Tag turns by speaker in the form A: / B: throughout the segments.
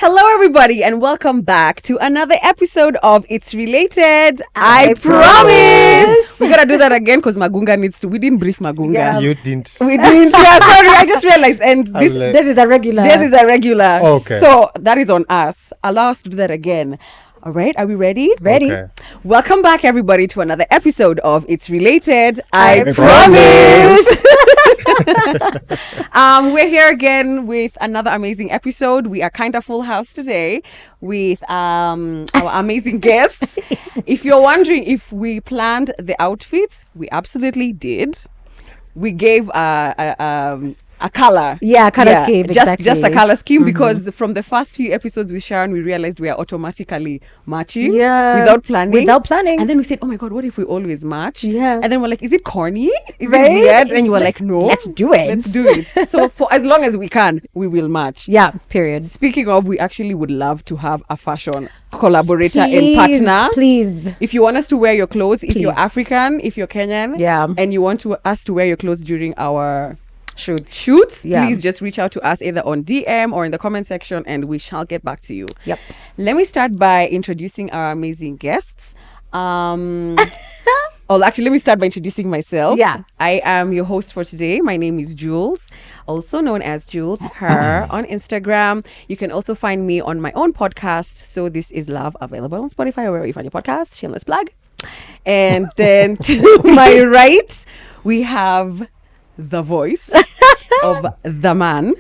A: Hello, everybody, and welcome back to another episode of It's Related. I promise. We gotta do that again because Magunga needs to. We didn't brief Magunga.
B: Yeah.
C: You didn't.
A: We didn't. Yeah, sorry. I just realized. And
B: This is a regular.
A: This is a regular.
C: Okay.
A: So that is on us. Allow us to do that again. All right. Are we ready?
B: Ready?
C: Okay.
A: Welcome back, everybody, to another episode of It's Related.
B: I
A: promise. We're here again with another amazing episode. We are kind of full house today with our amazing guests. If you're wondering if we planned the outfits, we absolutely did. We gave a color.
B: Yeah, color scheme.
A: Just
B: Exactly.
A: a color scheme because from the first few episodes with Sharon, we realized we are automatically matching without planning. And then we said, oh my God, what if we always match?
B: Yeah.
A: And then we're like, is it corny? Is
B: Right?
A: it weird? And you were like, no.
B: Let's do it.
A: Let's do it. So for as long as we can, we will match.
B: Yeah, period.
A: Speaking of, we actually would love to have a fashion collaborator and partner.
B: Please.
A: If you want us to wear your clothes, if you're
B: Please.
A: African, if you're Kenyan,
B: Yeah.
A: and you want us to wear your clothes during our
B: Shoots. Yeah.
A: please just reach out to us either on DM or in the comment section and we shall get back to you.
B: Yep.
A: Let me start by introducing our amazing guests. Actually, let me start by introducing myself.
B: Yeah.
A: I am your host for today. My name is Jules, also known as Jules Her on Instagram. You can also find me on my own podcast. So This Is Love, available on Spotify or wherever you find your podcast. Shameless plug. And then to my right, we have the voice of the man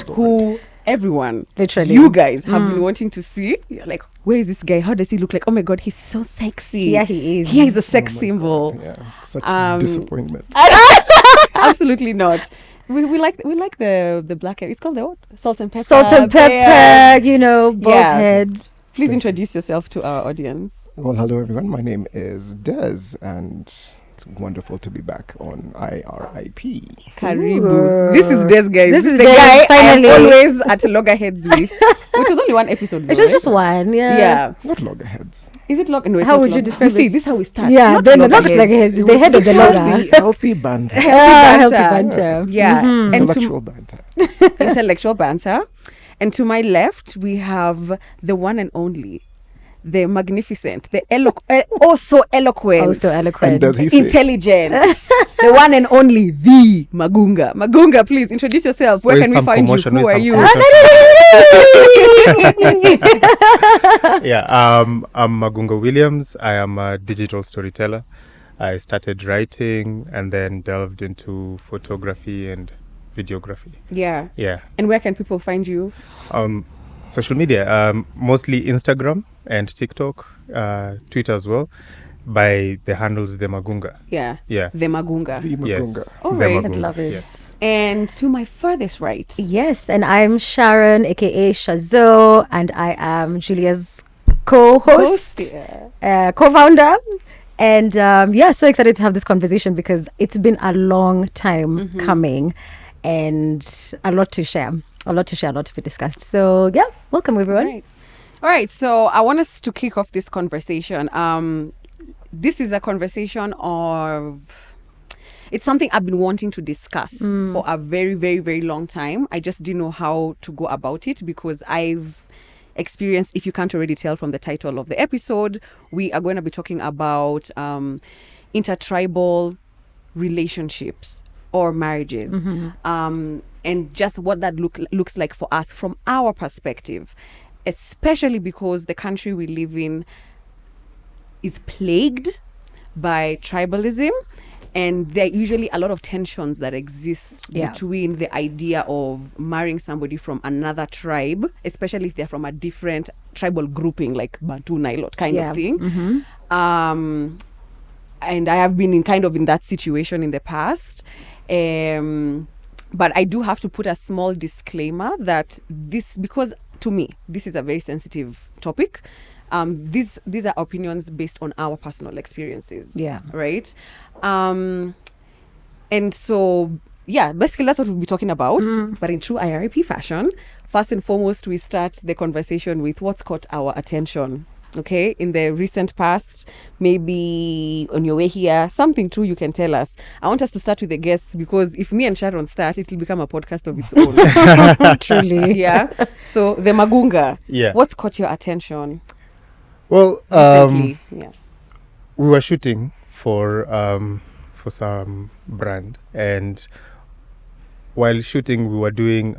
A: who everyone,
B: Literally.
A: you guys have been wanting to see. You're like, where is this guy? How does he look like? Oh my God, he's so sexy.
B: Yeah, he is.
A: He is a sex symbol.
C: Yeah, such a disappointment.
A: Absolutely not. We like the black hair. It's called the what? Salt and pepper.
B: Salt and pepper, bald
A: Yeah.
B: heads.
A: Please introduce yourself to our audience.
C: Well, hello everyone. My name is Des, and it's wonderful to be back on IRIP.
A: Karibu.
B: Ooh.
A: This is Des, guys.
B: This is
A: the
B: Des,
A: guy
B: finally.
A: I'm always at loggerheads with, which was only one episode.
B: It
A: though,
B: was
A: right?
B: just one, yeah.
A: Yeah.
C: Not loggerheads.
A: Is it log? No, it's
B: How
A: not
B: would you
A: log-
B: describe
A: see,
B: it?
A: this is how we start.
B: Yeah, then not
A: loggerheads.
B: like his,
C: It
B: the
C: was
B: head of the
C: healthy,
B: logger.
C: healthy banter.
A: Healthy
B: Healthy
A: banter.
B: banter.
A: Yeah.
B: Mhm.
A: And
C: Intellectual banter.
A: intellectual banter. And to my left, we have the one and only, the magnificent, the so eloquent,
B: Oh, so eloquent.
C: And does he say?
A: intelligent, the one and only, the Magunga. Magunga, please introduce yourself. Where can we find you? Who are you?
C: Yeah, I'm Magunga Williams. I am a digital storyteller. I started writing and then delved into photography and videography.
A: Yeah.
C: Yeah.
A: And where can people find you?
C: Social media, mostly Instagram and TikTok, Twitter as well, by the handles The Magunga.
A: Yeah.
C: Yeah.
A: The Magunga.
C: The Magunga.
A: Yes. All
C: The
A: right.
C: Magunga,
B: Love it.
C: Yes.
A: And to my furthest right.
B: Yes, and I'm Sharon, aka Shazo, and I am Julia's co-host, co-founder. And so excited to have this conversation because it's been a long time coming and a lot to share, a lot to be discussed. So yeah, welcome everyone.
A: All right. So I want us to kick off this conversation. This is a conversation it's something I've been wanting to discuss for a very, very, very long time. I just didn't know how to go about it because I've experienced, if you can't already tell from the title of the episode, we are going to be talking about intertribal relationships or marriages, and just what that looks like for us from our perspective, especially because the country we live in is plagued by tribalism. And there are usually a lot of tensions that exist between the idea of marrying somebody from another tribe, especially if they're from a different tribal grouping, like Bantu, Nilot kind of thing. And I have been in that situation in the past. But I do have to put a small disclaimer that because to me, this is a very sensitive topic. These are opinions based on our personal experiences.
B: Yeah.
A: Right. And so, basically that's what we'll be talking about. But in true IRP fashion, first and foremost, we start the conversation with what's caught our attention okay, in the recent past, maybe on your way here, something too you can tell us. I want us to start with the guests, because if me and Sharon start, it will become a podcast of its own.
B: Truly.
A: Yeah. So the Magunga.
C: Yeah.
A: What's caught your attention
C: Well,
A: recently? Yeah.
C: we were shooting for some brand, and while shooting we were doing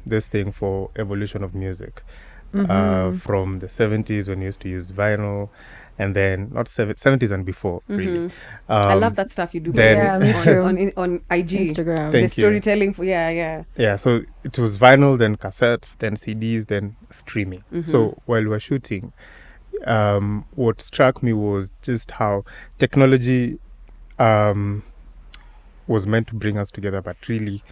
C: this thing for evolution of music, from the 70s when we used to use vinyl, and then not 70s and before, really.
A: I love that stuff you do.
C: then-
B: Yeah, me too.
A: on IG.
B: Instagram.
C: Thank
A: The
C: you.
A: storytelling. Yeah.
C: Yeah, so it was vinyl, then cassettes, then CDs, then streaming. So while we were shooting, what struck me was just how technology was meant to bring us together, but really,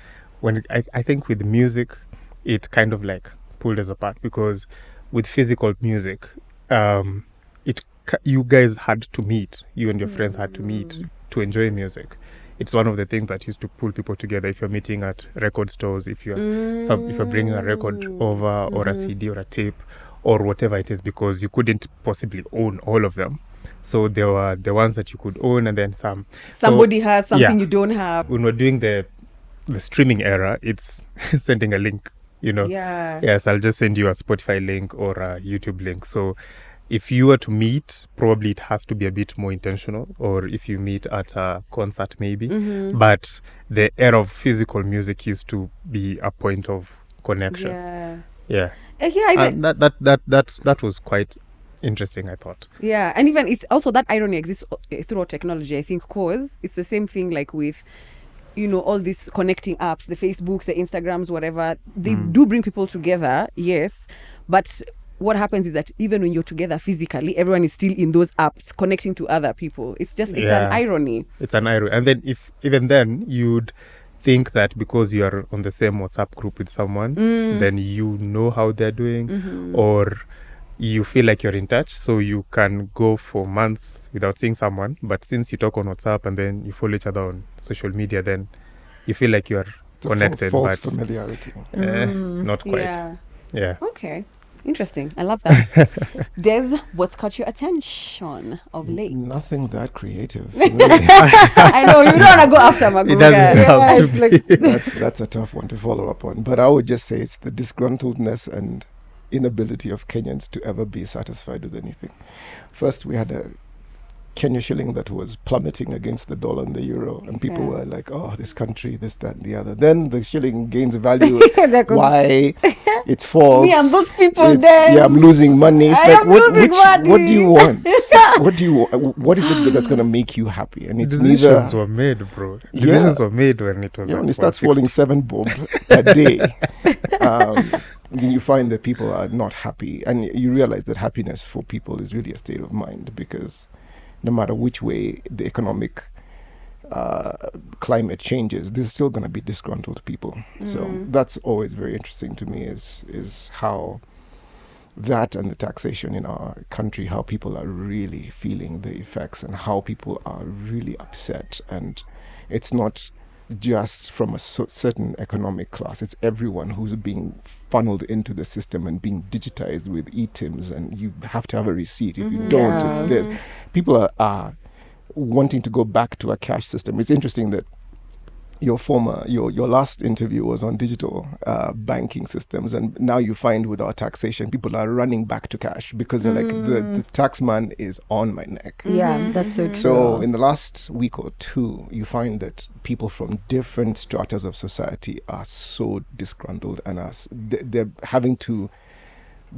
C: I think with music, it kind of like pulled us apart, because with physical music, you guys had to meet, you and your friends had to meet to enjoy music. It's one of the things that used to pull people together. If you're meeting at record stores, if you're bringing a record over, or a CD or a tape or whatever it is, because you couldn't possibly own all of them. So there were the ones that you could own, and then some.
A: Somebody has something
C: yeah.
A: you don't have.
C: When we're doing the streaming era, it's sending a link,
A: Yeah.
C: Yes, I'll just send you a Spotify link or a YouTube link. So if you were to meet, probably it has to be a bit more intentional, or if you meet at a concert maybe. But the era of physical music used to be a point of connection.
A: Yeah.
C: Yeah.
A: Even,
C: That was quite interesting, I thought.
A: yeah, and even it's also that irony exists throughout technology, I think, cause it's the same thing like with, all these connecting apps, the Facebooks, the Instagrams, whatever. They do bring people together, yes, but what happens is that even when you're together physically, everyone is still in those apps connecting to other people. It's an irony.
C: It's an irony. And then even then you'd think that because you are on the same WhatsApp group with someone, then you know how they're doing, or you feel like you're in touch, so you can go for months without seeing someone. But since you talk on WhatsApp and then you follow each other on social media, then you feel like you're connected.
D: False
C: but
D: familiarity.
C: not quite. Yeah.
A: Okay. Interesting. I love that. Des, what's caught your attention of late?
D: Nothing that creative.
A: I know, you don't want to go after Magunga.
C: It doesn't have to be.
D: That's a tough one to follow up on. But I would just say it's the disgruntledness and inability of Kenyans to ever be satisfied with anything. First, we had a Kenya shilling that was plummeting against the dollar and the euro, and people were like, oh, this country, this, that, and the other. Then the shilling gains value. Why? It's false.
A: Me and those people there.
D: Yeah, I'm losing money. It's
A: I
D: like,
A: am losing money.
D: what do you want? What is it that's going to make you happy? And it's
C: Decisions were made, bro. Decisions were made when it was
D: when it starts falling 7 bob a day. Then you find that people are not happy, and you realize that happiness for people is really a state of mind, because no matter which way the economic climate changes, there's still going to be disgruntled people. So that's always very interesting to me, is how that and the taxation in our country, how people are really feeling the effects and how people are really upset. And it's not just from a certain economic class, it's everyone who's being funneled into the system and being digitized with e-TIMs, and you have to have a receipt. If you don't, it's there. People are wanting to go back to a cash system. It's interesting that your last interview was on digital banking systems, and now you find with our taxation, people are running back to cash because they're like, the tax man is on my neck.
B: Yeah, that's so true.
D: So in the last week or two, you find that people from different stratas of society are so disgruntled, and they're having to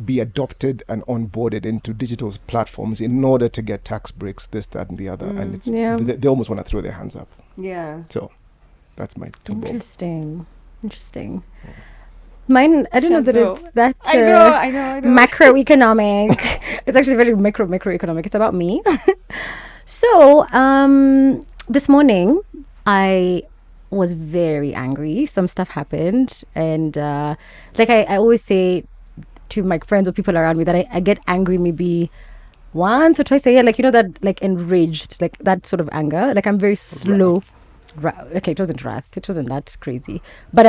D: be adopted and onboarded into digital platforms in order to get tax breaks, this, that, and the other. And it's they almost want to throw their hands up.
A: Yeah.
D: So that's my two bob.
B: Interesting. Mine, I don't know that it's that
A: I know.
B: macroeconomic. It's actually very microeconomic. It's about me. So, this morning, I was very angry. Some stuff happened. And like I always say to my friends or people around me that I get angry maybe once or twice a year. Like, that like enraged, like that sort of anger. Like I'm very slow. Okay, it wasn't wrath. It wasn't that crazy. But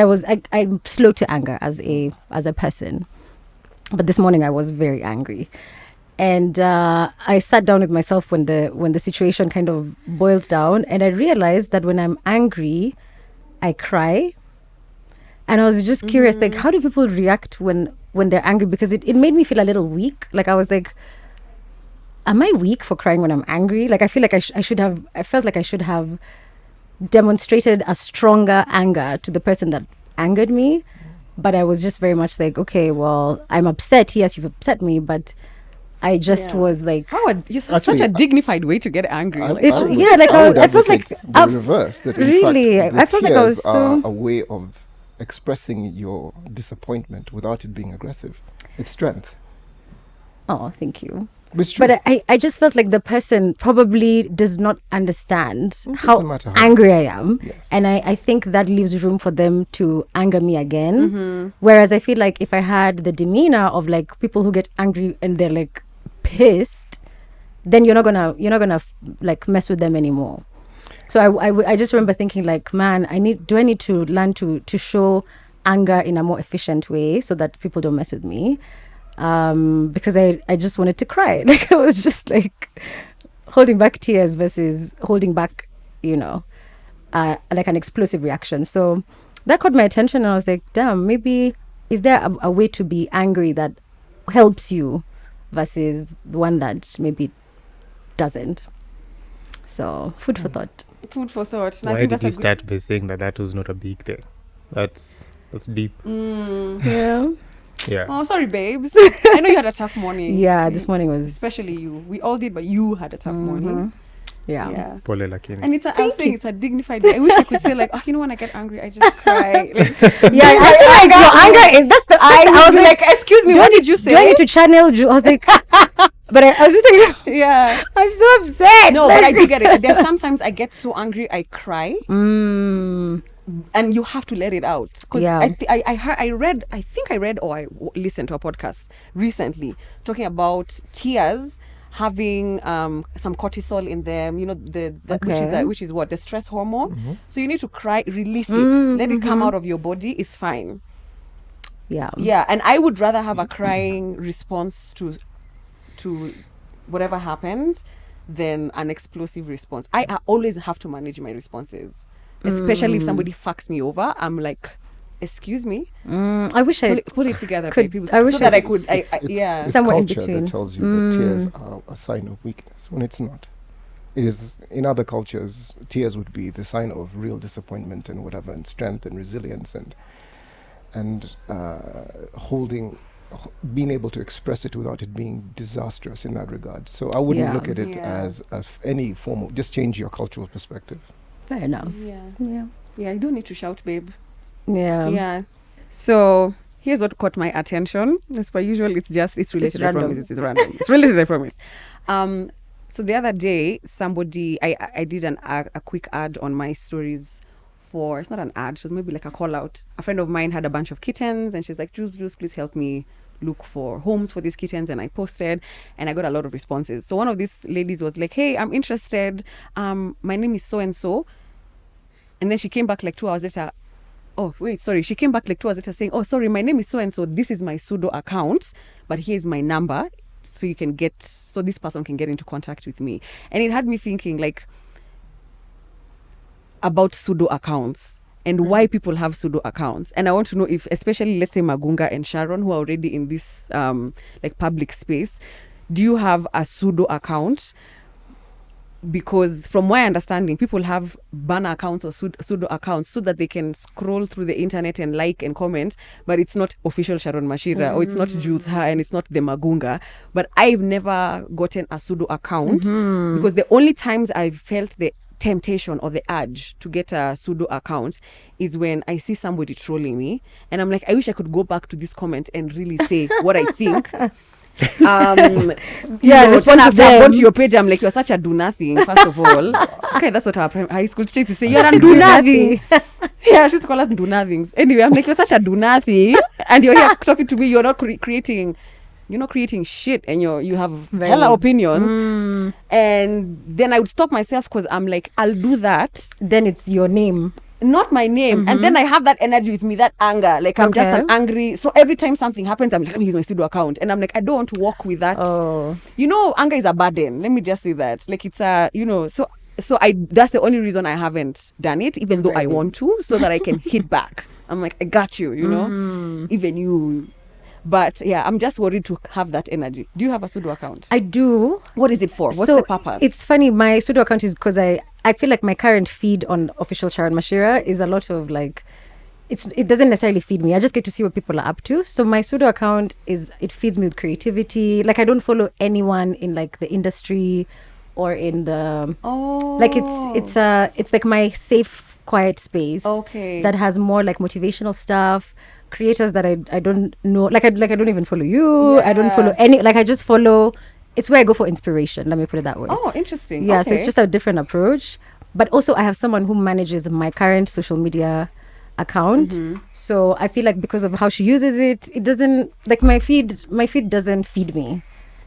B: I'm slow to anger as a person. But this morning I was very angry. And I sat down with myself when the situation kind of boils down, and I realized that when I'm angry, I cry. And I was just curious, like, how do people react when they're angry? Because it made me feel a little weak. Like, I was like, am I weak for crying when I'm angry? Like, I feel like I felt like I should have demonstrated a stronger anger to the person that angered me. But I was just very much like, okay, well, I'm upset. Yes, you've upset me, but I just was like,
A: you're such a dignified way to get angry.
D: I
B: felt like
D: the reverse. That in
B: really,
D: fact, the
B: I felt like I was
D: tears are a way of expressing your disappointment without it being aggressive. It's strength.
B: Oh, thank you.
D: But
B: I just felt like the person probably does not understand
D: doesn't matter how
B: angry I am.
D: Yes.
B: And I think that leaves room for them to anger me again. Whereas I feel like if I had the demeanor of like people who get angry and they're like pissed, then you're not gonna like mess with them anymore. So I just remember thinking like, man, do I need to learn to show anger in a more efficient way so that people don't mess with me? Because I just wanted to cry. Like, I was just like holding back tears versus holding back, like an explosive reaction. So that caught my attention, and I was like, damn, maybe is there a way to be angry that helps you versus the one that maybe doesn't? So food for thought.
A: Food for thought.
C: Why did you start by saying that was not a big thing? That's deep.
B: Yeah.
C: Yeah.
A: Oh, sorry, babes. I know you had a tough morning.
B: Yeah, this morning was...
A: Especially you. We all did, but you had a tough morning.
B: Yeah.
C: Pole lakini.
A: And I was saying it's a dignified way. I wish I could say like, when I get angry, I just cry. Like,
B: yeah, I feel like your anger is...
A: I was like, excuse me, what did you say?
B: Do I need to channel you? I was like... But I was just like,
A: yeah,
B: I'm so upset.
A: No, but I do get it. There's sometimes I get so angry, I cry. And you have to let it out. Because I read or I listened to a podcast recently talking about tears having some cortisol in them, which is what, the stress hormone. So you need to cry, release it, let it come out of your body. Is fine. Yeah, and I would rather have a crying response to whatever happened than an explosive response. I always have to manage my responses, especially if somebody fucks me over. I'm like, excuse me.
B: I wish I
A: pull it together.
B: I wish
A: I could.
D: It's
B: somewhere in
D: culture
B: between.
D: that tells you that tears are a sign of weakness when it's not. It is, in other cultures, tears would be the sign of real disappointment and whatever, and strength and resilience and being able to express it without it being disastrous in that regard. So I wouldn't look at it as any form of, just change your cultural perspective.
B: Fair enough.
A: Yeah, you don't need to shout, babe.
B: Yeah.
A: So here's what caught my attention. As per usual, it's related. I promise. It's random. It's related. I promise. So the other day, I did a quick ad on my stories. It's not an ad, it was maybe like a call out. A friend of mine had a bunch of kittens and she's like, Juice, please help me look for homes for these kittens. And I posted and I got a lot of responses. So one of these ladies was like, hey, I'm interested. My name is so-and-so. And then she came back like 2 hours later. She came back like 2 hours later saying, oh, sorry, my name is so-and-so. This is my pseudo account, but here's my number. So this person can get into contact with me. And it had me thinking like, about pseudo accounts and why people have pseudo accounts. And I want to know if, especially let's say Magunga and Sharon, who are already in this like public space, do you have a pseudo account? Because from my understanding, people have burner accounts or pseudo accounts so that they can scroll through the internet and like and comment, but it's not official Sharon Mashira or it's not Jules Ha and it's not the Magunga. But I've never gotten a pseudo account because the only times I've felt the temptation or the urge to get a pseudo account is when I see somebody trolling me and I'm like, I wish I could go back to this comment and really say what I think.
B: Respond to
A: after I go to your page, I'm like, you're such a do nothing. First of all, okay, that's what our high school teacher used to say. You're a do nothing. Yeah, she used to call us do nothings. Anyway, I'm like, you're such a do nothing, and you're here talking to me. You're not creating. You're not creating shit, and you have hella opinions. And then I would stop myself because I'm like, I'll do that.
B: Then it's your name.
A: not my name. And then I have that energy with me, that anger. Like, I'm just an angry. So every time something happens, I'm like, let me use my studio account. And I'm like, I don't want to walk with that.
B: Oh.
A: You know, anger is a burden. Let me just say that. Like, it's a, you know, so that's the only reason I haven't done it, even though I want to, so that I can hit back. I'm like, I got you, you know, even you. But yeah, I'm just worried to have that energy. Do you have a pseudo account?
B: I do.
A: What is it for? What's the purpose?
B: It's funny. My pseudo account is because I feel like my current feed on official Sharon Mashira is a lot of like, it doesn't necessarily feed me. I just get to see what people are up to. So my pseudo account it feeds me with creativity. Like, I don't follow anyone in like the industry or in the like it's like my safe, quiet space.
A: Okay.
B: That has more like motivational stuff. Creators that I don't know, like I don't even follow you. I don't follow any, like I just follow, it's where I go for inspiration, let me put it that way.
A: Oh, interesting.
B: Yeah, so it's just a different approach. But also I have someone who manages my current social media account. So I feel like because of how she uses it doesn't, like my feed doesn't feed me.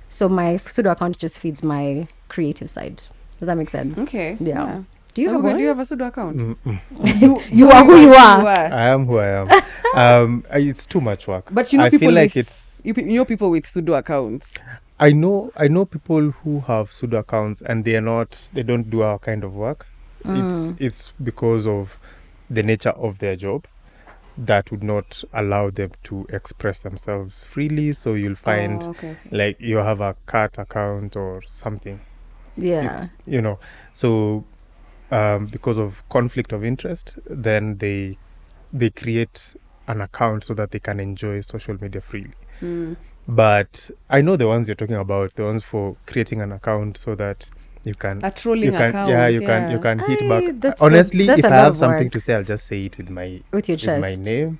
B: So my pseudo account just feeds my creative side. Does that make sense?
A: Okay.
B: Yeah. Do you have
A: Magunga,
B: one?
A: do you have a pseudo account?
B: You are who you are.
C: I am who I am. It's too much work.
A: But you know,
C: I
A: people
C: feel like
A: with, you know people with pseudo accounts.
C: I know people who have pseudo accounts and they don't do our kind of work. It's because of the nature of their job that would not allow them to express themselves freely. So you'll find like you have a cat account or something.
B: Yeah.
C: You know, so because of conflict of interest, then they create an account so that they can enjoy social media freely. But I know the ones you're talking about, the ones for creating an account so that you can
A: a trolling account.
C: You can hit back.
B: That's
C: Honestly,
B: that's
C: if
B: a
C: I
B: lot
C: have
B: of
C: something
B: work.
C: to say, I'll just say it with my
B: Your
C: my
B: chest.
C: name.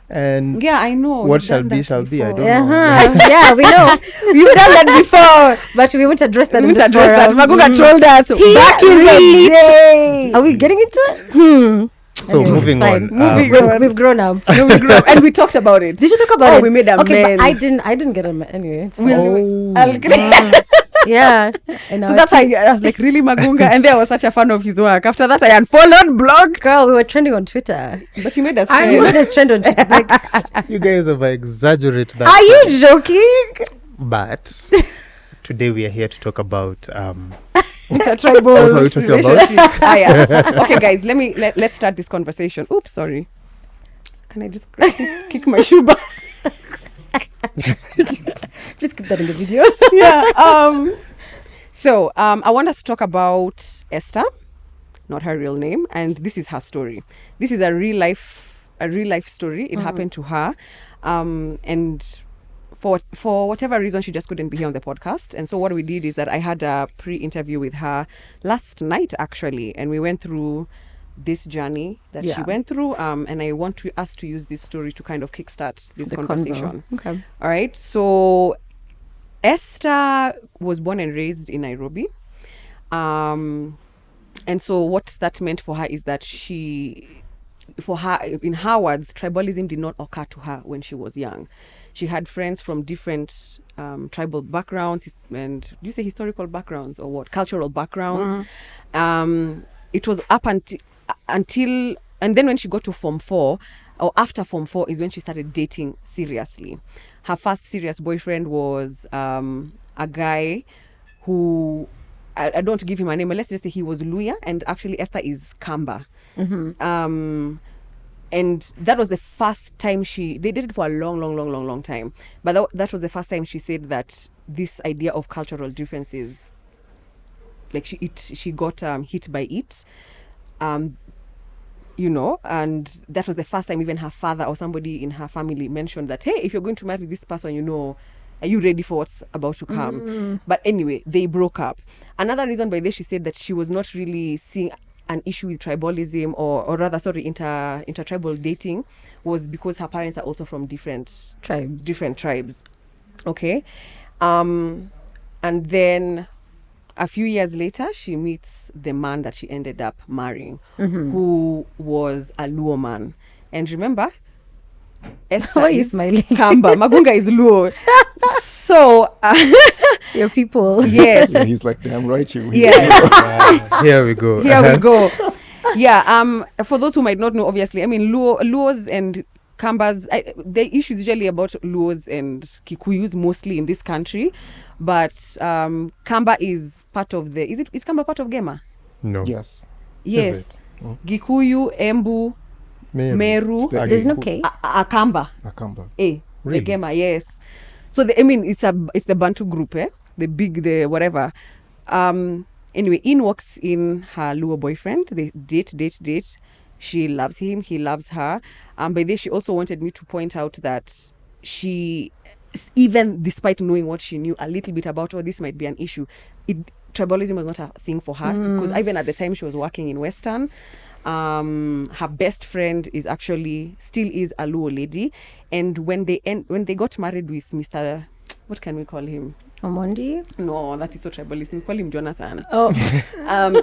C: And
A: Yeah, I know.
C: what
A: You've
C: shall
A: done
C: be
A: that
C: shall be. I
A: before.
C: don't know.
B: Yeah, we know. You've done that before, but we won't address that.
A: We
B: in
A: won't
B: this
A: address that.
B: forum.
A: Magunga trolled us back in the day.
B: Are we getting into it?
C: So
B: Anyway,
C: moving
B: it's
C: on.
B: fine. We've grown up.
A: No, we grew up and we talked about it.
B: Did you talk about it?
A: We made amends.
B: Okay, but I didn't get a anyway. It's fine. Yeah.
A: So that's why I was like, really, Magunga? And then I was such a fan of his work. After that, I unfollowed, blogged.
B: Girl, we were trending on Twitter.
A: But you made us
B: I
A: trend.
B: made us trend on Twitter. Like,
C: You guys have exaggerate that.
B: are you joking?
C: But today we are here to talk about
A: Intertribal
C: what are we talking about?
A: relationships. Okay, guys, let's start this conversation. Oops, sorry. Can I just kick my shoe back?
B: Please keep that in the video.
A: Yeah. So I want us to talk about Esther, not her real name, and this is her story. This is a real life story. It happened to her, and for whatever reason, she just couldn't be here on the podcast. And so what we did is that I had a pre-interview with her last night, actually, and we went through this journey that she went through, and I want us to use this story to kind of kickstart this conversation.
B: Okay.
A: All right. So Esther was born and raised in Nairobi. And so what that meant for her is that in her words, tribalism did not occur to her when she was young. She had friends from different tribal backgrounds, and do you say historical backgrounds or what? Cultural backgrounds. It was up until, and then when she got to Form 4, or after Form 4 is when she started dating seriously. Her first serious boyfriend was a guy who, I don't want to give him a name, but let's just say he was Luya, and actually Esther is Kamba. And that was the first time they dated for a long time. But that was the first time she said that this idea of cultural differences, like she got hit by it. You know, and that was the first time even her father or somebody in her family mentioned that, hey, if you're going to marry this person, you know, are you ready for what's about to come? But anyway, they broke up. Another reason by this, she said that she was not really seeing an issue with tribalism or rather, intertribal dating, was because her parents are also from different tribes. Okay. And then a few years later, she meets the man that she ended up marrying, who was a Luo man. And remember, Esther
B: Why are you
A: is
B: smiling?
A: Kamba. Magunga is Luo. So,
B: Your people.
A: yes.
D: Yeah, he's like, damn right you.
A: Yeah.
C: Here we go.
A: Here we go. Yeah. For those who might not know, obviously, I mean, Luos and Kambas, the issue is usually about Luos and Kikuyus mostly in this country, but Kamba is part of the. Is Kamba part of Gema?
C: No.
D: Yes.
A: Yes.
C: it?
A: Gikuyu, Embu, Meru,
D: It's the
B: There's no
D: Giku-
B: K.
A: Akamba.
D: Akamba.
C: Really?
A: The Gema, yes. So it's the Bantu group, the whatever. Anyway, In walks in her Luo boyfriend. They date. She loves him. He loves her. By this, she also wanted me to point out that she, even despite knowing what she knew a little bit about, this might be an issue. Tribalism was not a thing for her because even at the time she was working in Western, her best friend still is a Luo lady, and when they got married with Mr. What can we call him?
B: Omondi?
A: No, that is so tribalist. We call him Jonathan.
B: Oh.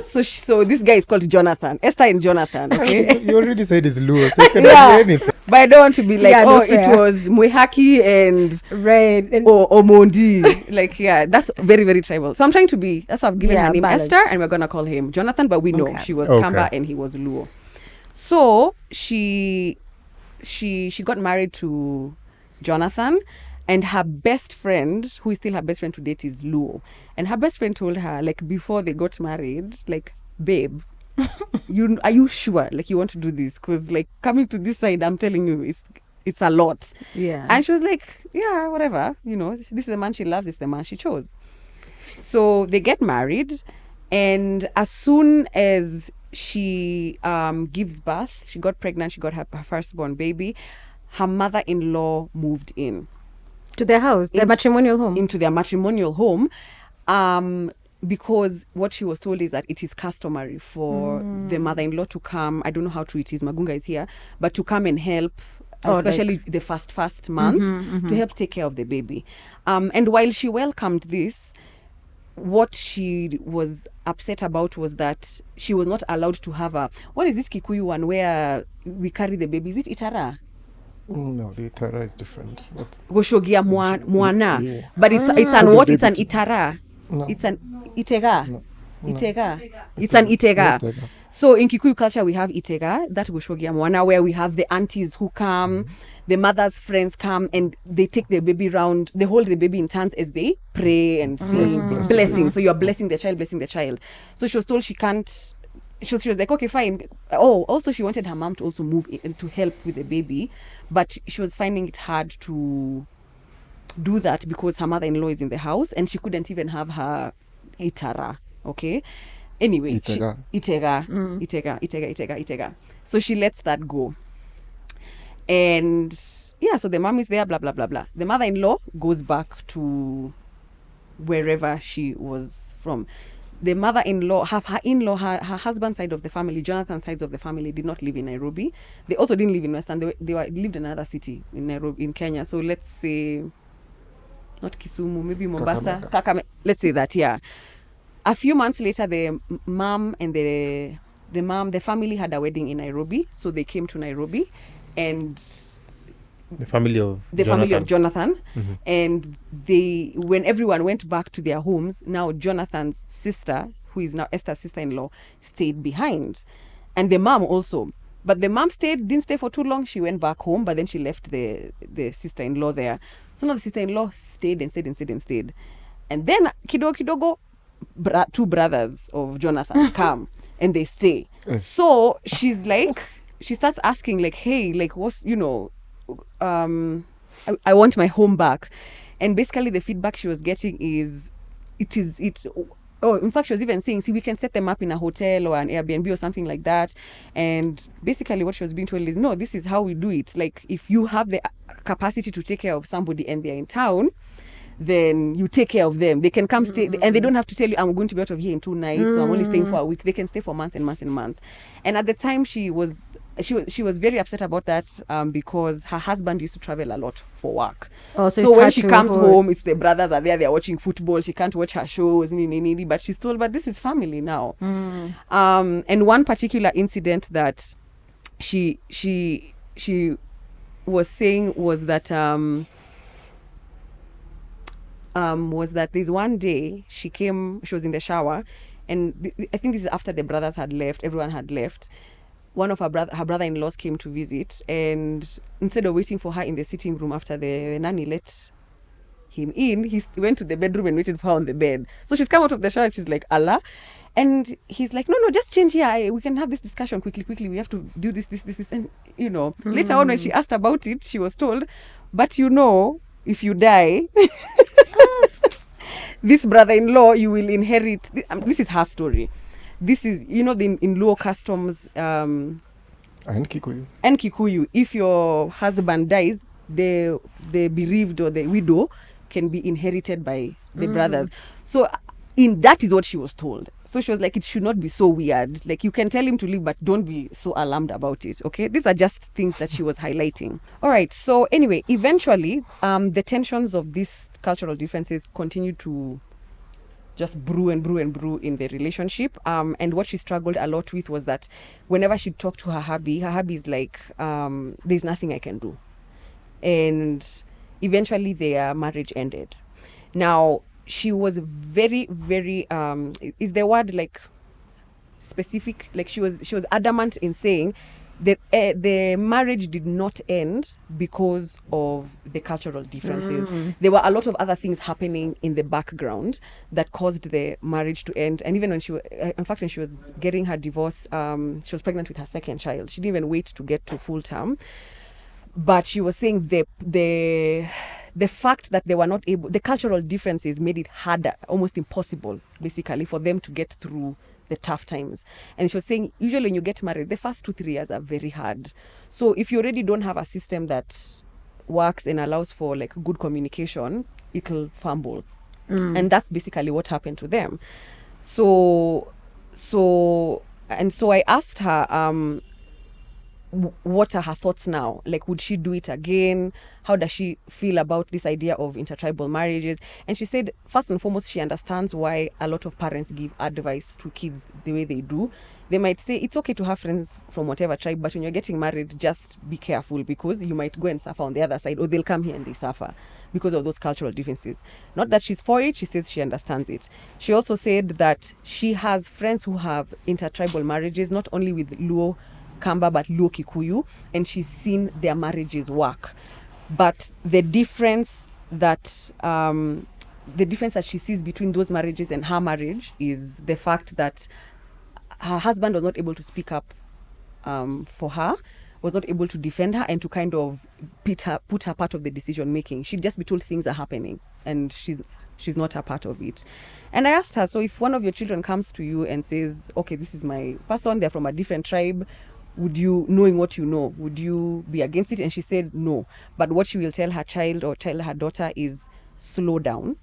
A: So this guy is called Jonathan. Esther and Jonathan. Okay.
C: You already said it's Luo, so you can
A: Yeah.
C: do anything.
A: But I don't want to be like,
B: Yeah, no,
A: it
B: fair.
A: was Mwehaki and
B: Right. And
A: Omondi. Like, yeah, that's very, very tribal. So I'm trying to be, that's why I've given
B: Yeah,
A: her name
B: balanced.
A: Esther, and we're going to call him Jonathan, but we know
B: Okay.
A: she was
C: Okay.
A: Kamba and he was Luo. So she got married to Jonathan, and her best friend, who is still her best friend to date, is Luo. And her best friend told her, like, before they got married, like, babe, are you sure, like, you want to do this? Because, like, coming to this side, I'm telling you, it's a lot.
B: yeah.
A: And she was like, yeah, whatever, this is the man she loves, it's the man she chose. So they get married, and as soon as she gives birth, she got pregnant, she got her firstborn baby, her mother-in-law moved in
B: To their house, their matrimonial home.
A: into their matrimonial home, because what she was told is that it is customary for the mother-in-law to come. I don't know how true it is, Magunga is here, but to come and help, especially the first months, to help take care of the baby. And while she welcomed this, what she was upset about was that she was not allowed to have what is this Kikuyu one where we carry the baby? Is it Itara?
D: No, the Itara is different. That's,
A: Goshogia mwana.
D: yeah.
A: But it's
D: The
A: an what? It's an
D: baby
A: Itara.
D: No.
A: It's an Itega.
D: No.
A: Itega. It's an Itega.
D: Itega.
A: So in Kikuyu culture, we have Itega, that Goshogia mwana, where we have the aunties who come, the mother's friends come, and they take the baby round. They hold the baby in turns as they pray and sing
D: Bless the
A: blessing. So you're blessing the child. So she was told she can't. She was like, okay, fine. Oh, also she wanted her mom to also move in to help with the baby, but she was finding it hard to do that because her mother-in-law is in the house and she couldn't even have her Itara. Okay. Anyway, Itega. So she lets that go. And yeah, so the mom is there, blah, blah, blah, blah. The mother-in-law goes back to wherever she was from. The mother-in-law, her husband's side of the family, Jonathan's side of the family did not live in Nairobi. They also didn't live in Western. They lived in another city in Nairobi, in Kenya. So let's say, not Kisumu, maybe Mombasa. Let's say that, yeah. A few months later, the mom and the family had a wedding in Nairobi. So they came to Nairobi, and
C: The family of
A: Jonathan.
C: Mm-hmm.
A: And when everyone went back to their homes, now Jonathan's sister, who is now Esther's sister-in-law, stayed behind, and the mom also. But the mom didn't stay for too long. She went back home, but then she left the sister-in-law there. So now the sister-in-law stayed. And then kidogo, two brothers of Jonathan come and they stay. So she's like, she starts asking like, hey, like, what's, I want my home back. And basically the feedback she was getting is, in fact, she was even saying, see, we can set them up in a hotel or an Airbnb or something like that. And basically what she was being told is, no, this is how we do it. Like, if you have the capacity to take care of somebody and they're in town, then you take care of them. They can come stay, and they don't have to tell you, I'm going to be out of here in 2 nights, or I'm only staying for a week. They can stay for months and months and months. And at the time, she was very upset about that because her husband used to travel a lot for work.
B: Oh,
A: so when she comes home, it's the brothers are there, they're watching football. She can't watch her shows, but she's told, but this is family now. And one particular incident that she was saying was that there's one day she was in the shower And I think this is after the brothers had left, everyone had left. One of her brother-in-laws came to visit, and instead of waiting for her in the sitting room after the nanny let him in, he went to the bedroom and waited for her on the bed. So she's come out of the shower and she's like, Allah. And he's like, no, just change here. We can have this discussion quickly. We have to do this. And, later on when she asked about it, she was told, but if you die, this brother-in-law, you will inherit. This is her story. This is, in Luo customs,
D: And Kikuyu.
A: and Kikuyu, if your husband dies, the bereaved or the widow can be inherited by the brothers. So that is what she was told. So she was like, it should not be so weird. Like, you can tell him to leave, but don't be so alarmed about it. Okay, these are just things that she was highlighting. All right, so anyway, eventually the tensions of these cultural differences continued to just brew in the relationship. And what she struggled a lot with was that whenever she talked to her hubby is like, there's nothing I can do. And eventually their marriage ended. Now, she was very, very, is the word like specific? Like she was adamant in saying that the marriage did not end because of the cultural differences. There were a lot of other things happening in the background that caused the marriage to end. And even when when she was getting her divorce, she was pregnant with her second child. She didn't even wait to get to full term. But she was saying the fact that they were not able, the cultural differences made it harder, almost impossible, basically, for them to get through the tough times. And she was saying, usually when you get married, the first 2-3 years are very hard. So if you already don't have a system that works and allows for like good communication, it'll fumble. And that's basically what happened to them. So I asked her, what are her thoughts now? Like, would she do it again? How does she feel about this idea of intertribal marriages? And she said, first and foremost, she understands why a lot of parents give advice to kids the way they do. They might say it's okay to have friends from whatever tribe, but when you're getting married, just be careful, because you might go and suffer on the other side, or they'll come here and they suffer because of those cultural differences. Not that she's for it, she says she understands it. She also said that she has friends who have intertribal marriages, not only with Luo Kamba but Luo Kikuyu, and she's seen their marriages work. But the difference that she sees between those marriages and her marriage is the fact that her husband was not able to speak up for her, was not able to defend her and to kind of put her part of the decision making. She'd just be told things are happening and she's not a part of it. And I asked her, so if one of your children comes to you and says, okay, this is my person, they're from a different tribe, would you, knowing what you know, would you be against it? And she said no. But what she will tell her child or tell her daughter is slow down.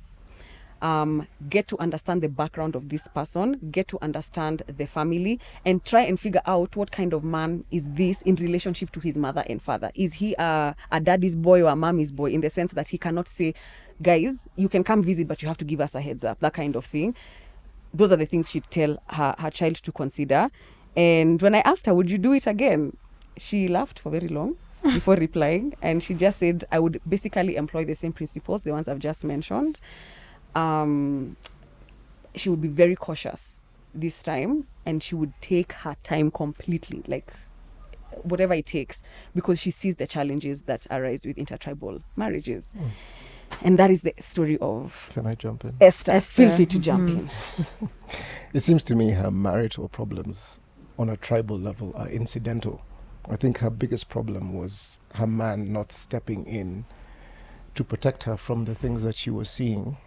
A: Get to understand the background of this person, get to understand the family, and try and figure out what kind of man is this in relationship to his mother and father. Is he a daddy's boy or a mommy's boy, in the sense that he cannot say, guys, you can come visit, but you have to give us a heads up, that kind of thing. Those are the things she'd tell her child to consider. And when I asked her, would you do it again? She laughed for very long before replying. And she just said, I would basically employ the same principles, the ones I've just mentioned. She would be very cautious this time, and she would take her time completely, like whatever it takes, because she sees the challenges that arise with intertribal marriages. And that is the story of...
D: Can I jump in?
A: Esther. Feel free to jump in.
D: It seems to me her marital problems on a tribal level are incidental. I think her biggest problem was her man not stepping in to protect her from the things that she was seeing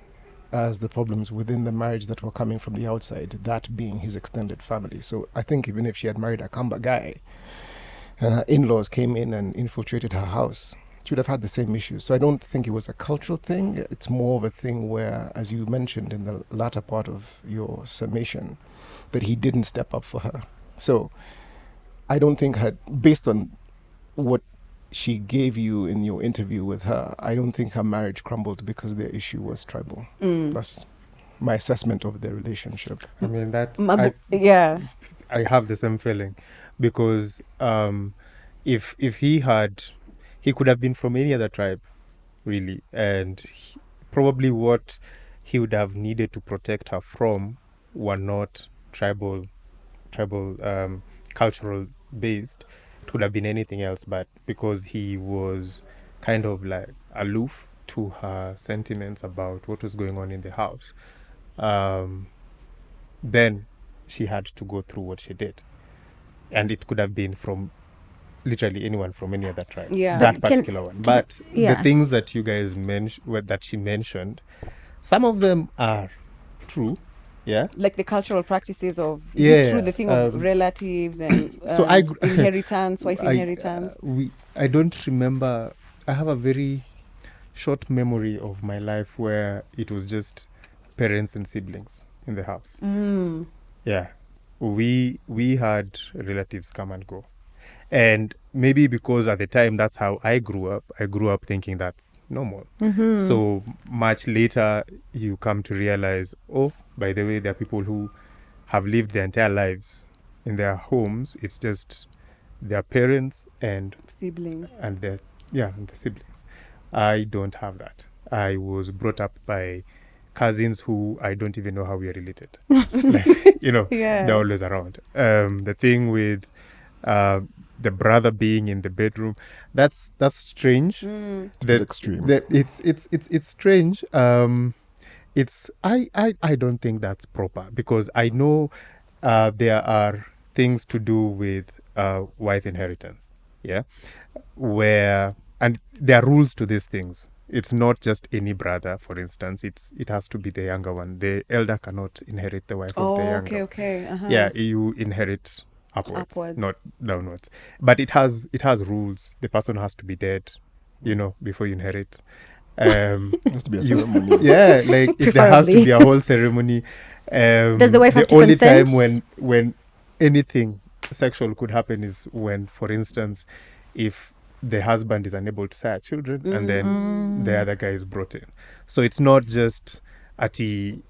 D: as the problems within the marriage that were coming from the outside, that being his extended family. So I think even if she had married a Kamba guy and her in-laws came in and infiltrated her house, she would have had the same issues. So I don't think it was a cultural thing. It's more of a thing where, as you mentioned in the latter part of your summation, that he didn't step up for her. So I don't think based on what she gave you in your interview with her, I don't think her marriage crumbled because their issue was tribal. That's my assessment of their relationship.
C: I mean, that's...
A: Yeah.
C: I have the same feeling, because if he could have been from any other tribe, really, and probably what he would have needed to protect her from were not tribal cultural based, it could have been anything else, but because he was kind of like aloof to her sentiments about what was going on in the house, then she had to go through what she did. And it could have been from literally anyone from any other tribe,
A: Yeah.
C: that
B: But
C: particular one. But
B: yeah.
C: the things that you guys that she mentioned, some of them are true. Yeah.
A: Like the cultural practices of
C: Yeah,
A: through the thing of relatives and
C: so I
A: inheritance, wife inheritance.
C: I don't remember. I have a very short memory of my life where it was just parents and siblings in the house. Yeah, we had relatives come and go, and maybe because at the time that's how I grew up. I grew up thinking that's normal. So much later, you come to realize, oh, by the way, there are people who have lived their entire lives in their homes. It's just their parents and
A: Siblings.
C: their and the siblings. I don't have that. I was brought up by cousins who I don't even know how we are related. Like,
A: Yeah.
C: they're always around. The thing with the brother being in the bedroom, that's strange.
D: bit extreme.
C: It's strange. It's I don't think that's proper, because I know there are things to do with wife inheritance, yeah, and there are rules to these things. It's not just any brother, for instance. It has to be the younger one. The elder cannot inherit the wife of the younger.
A: Okay.
C: Yeah, you inherit upwards,
A: Upwards.
C: not downwards. But it has rules. The person has to be dead, before you inherit.
D: It has to be a ceremony.
C: Yeah, like there has to
B: Preferably.
C: be a whole ceremony.
B: Does the wife have to
C: only
B: consent?
C: time when anything sexual could happen is when, for instance, if the husband is unable to sire children, and then the other guy is brought in. So it's not just there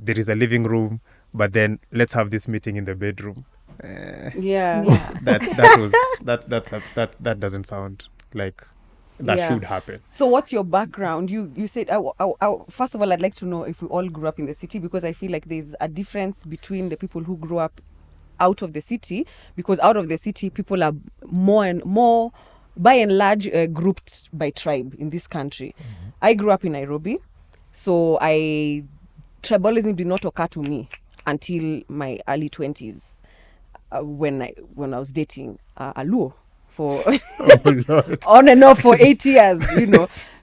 C: is a living room, but then let's have this meeting in the bedroom.
A: Yeah.
C: That doesn't sound like that
A: Yeah.
C: should happen.
A: So what's your background? You said, first of all, I'd like to know if we all grew up in the city, because I feel like there's a difference between the people who grew up out of the city, because out of the city, people are more and more, by and large, grouped by tribe in this country. I grew up in Nairobi, so tribalism did not occur to me until my early 20s, when I was dating a Luo for
C: Oh Lord.
A: on and off for 8 years,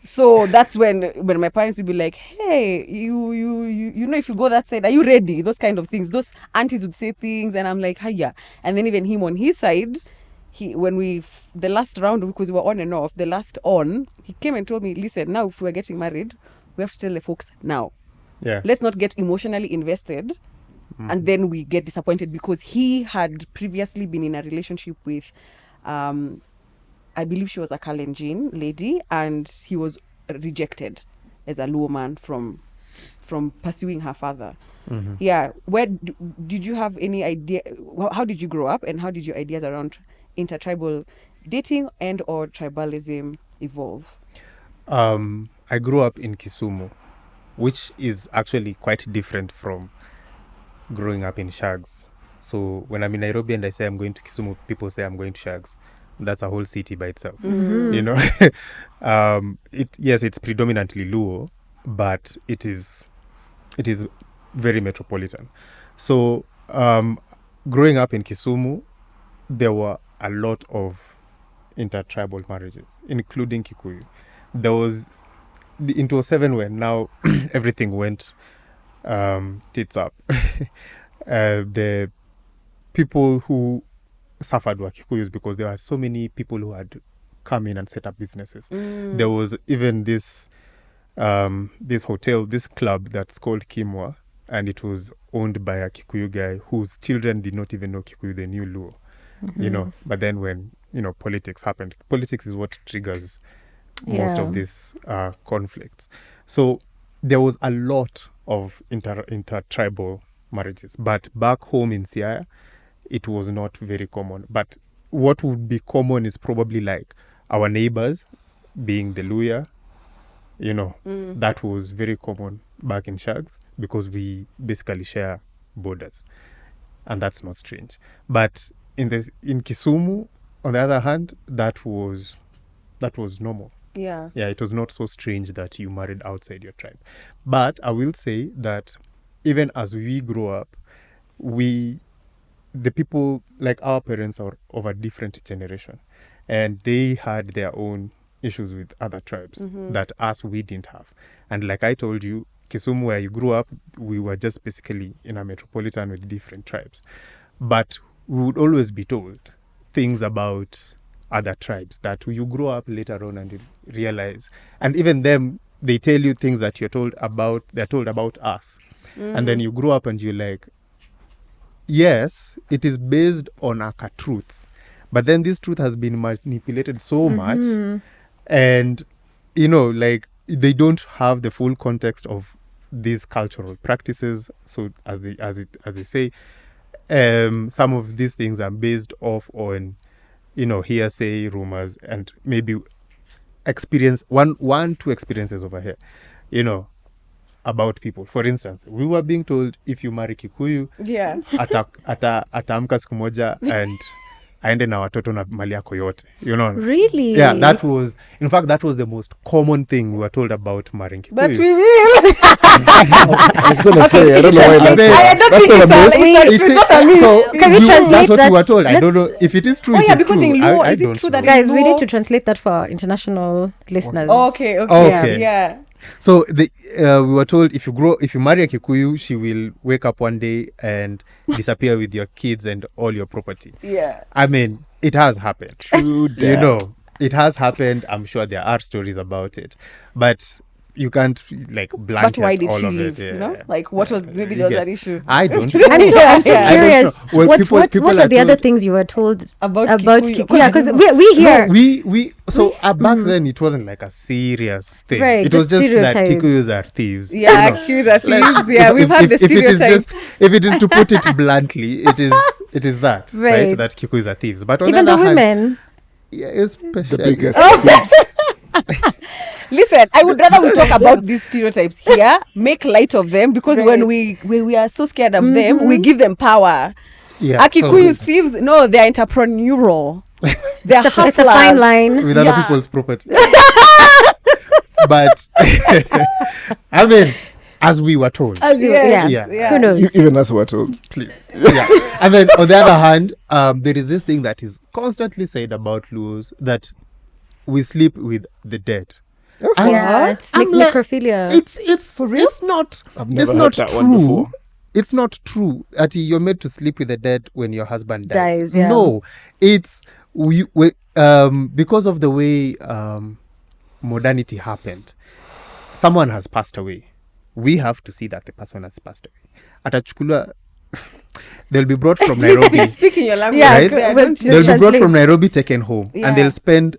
A: So that's when my parents would be like, hey, you know, if you go that side, are you ready? Those kind of things. Those aunties would say things, and I'm like, hiya. And then even him on his side, the last round, because we were on and off, he came and told me, listen, now if we're getting married, we have to tell the folks now.
C: Yeah.
A: Let's not get emotionally invested, and then we get disappointed, because he had previously been in a relationship with I believe she was a Kalenjin lady, and he was rejected as a Luo man from pursuing her father. Yeah. Where did you have any idea? How did you grow up, and how did your ideas around intertribal dating and or tribalism evolve?
C: I grew up in Kisumu, which is actually quite different from growing up in Shags. So when I'm in Nairobi and I say I'm going to Kisumu, people say I'm going to Shags. That's a whole city by itself. It's predominantly Luo, but it is very metropolitan. So growing up in Kisumu, there were a lot of intertribal marriages, including Kikuyu. There was in 2007 when now everything went tits up. The people who suffered were Kikuyus, because there were so many people who had come in and set up businesses. There was even this hotel, this club that's called Kimwa, and it was owned by a Kikuyu guy whose children did not even know Kikuyu, they knew Luo. But then when politics happened, politics is what triggers most of these conflicts. So there was a lot of intertribal marriages, but back home in Siaya, it was not very common. But what would be common is probably like our neighbors being the Luya. That was very common back in Shags, because we basically share borders, and that's not strange. But in Kisumu, on the other hand, that was normal.
A: Yeah.
C: Yeah, it was not so strange that you married outside your tribe. But I will say that even as we grow up, the people, like our parents, are of a different generation, and they had their own issues with other tribes that we didn't have. And like I told you, Kisumu, where you grew up, we were just basically in a metropolitan with different tribes. But we would always be told things about other tribes that you grow up later on and you realize. And even them, they tell you things that they're told about us. And then you grow up and you're like, yes, it is based on a truth. But then this truth has been manipulated so much. And, like, they don't have the full context of these cultural practices. So as they say, some of these things are based off on, hearsay, rumors, and maybe two experiences over here, about people. For instance, we were being told if you marry Kikuyu, ataamka siku moja and aende na watoto na mali yako yote,
B: Really?
C: Yeah, that was the most common thing we were told about marrying Kikuyu.
A: But we will.
D: I was going to say, I don't know why that's not a myth.
C: So
B: Can we translate
C: that's what
B: that?
C: we were told. I don't know if it is true.
A: Oh,
C: it
A: yeah,
C: is
A: because
C: true.
A: in law,
C: I
A: is it
C: don't
A: true
C: know.
A: that
B: Guys, we need to translate that for international listeners.
A: Okay.
C: Okay.
A: Yeah.
C: So we were told if you marry a Kikuyu, she will wake up one day and disappear with your kids and all your property.
A: Yeah.
C: I mean, it has happened.
D: True that.
C: It has happened. I'm sure there are stories about it, but you can't blanket
A: But why did
C: all
A: she
C: of
A: leave?
C: it.
A: No? Like, what was maybe there was
C: Yes.
A: an issue
C: I don't.
B: I'm so
C: I don't
B: curious.
C: know. Well,
B: What
C: people
B: were the other
C: told-
B: things you were told
A: about
B: Kikuyu?
A: Kikuyu?
B: Yeah, because we hear.
C: No, back then it wasn't like a serious thing.
B: Right,
C: It was
B: just
C: just that
B: stereotypes.
C: Kikuyus are thieves.
A: Yeah,
C: you know.
A: accused are
C: Like,
A: thieves. Yeah, we've had the
C: if it is
A: stereotypes.
C: if it is to put it bluntly, it is that right,
B: Right.
C: that Kikuyus are thieves. But on
B: Even
C: the
B: the
C: other hand,
B: women.
C: yeah, especially
D: The biggest.
A: Listen, I would rather we talk about these stereotypes here, make light of them, because when we are so scared of them, we give them power.
C: Yeah,
A: Akikuyus thieves, no, they're entrepreneurial. They're
B: It's a
A: hustlers.
B: fine line.
C: with other
A: Yeah.
C: people's property. But I mean, as we were told,
B: As you,
A: Yes,
B: yeah.
C: yeah.
B: Who knows?
D: Even as we're told.
C: please. Yeah. And then on the other hand, there is this thing that is constantly said about Luos, that we sleep with the dead. And
B: Yeah, it's
C: I'm like,
B: necrophilia.
C: it's for real. It's not.
D: I've
C: It's
D: never
C: not
D: heard that
C: true.
D: one before.
C: It's not true that you're made to sleep with the dead when your husband dies.
B: Dies, yeah.
C: No, it's because of the way modernity happened. Someone has passed away. We have to see that the person has passed away. Atachukulwa, they'll be brought from Nairobi.
A: Speaking your language.
B: Yeah,
C: right?
A: Yeah,
B: well,
A: don't you?
C: They'll be brought
B: translate.
C: from Nairobi, taken home,
A: Yeah.
C: and they'll spend.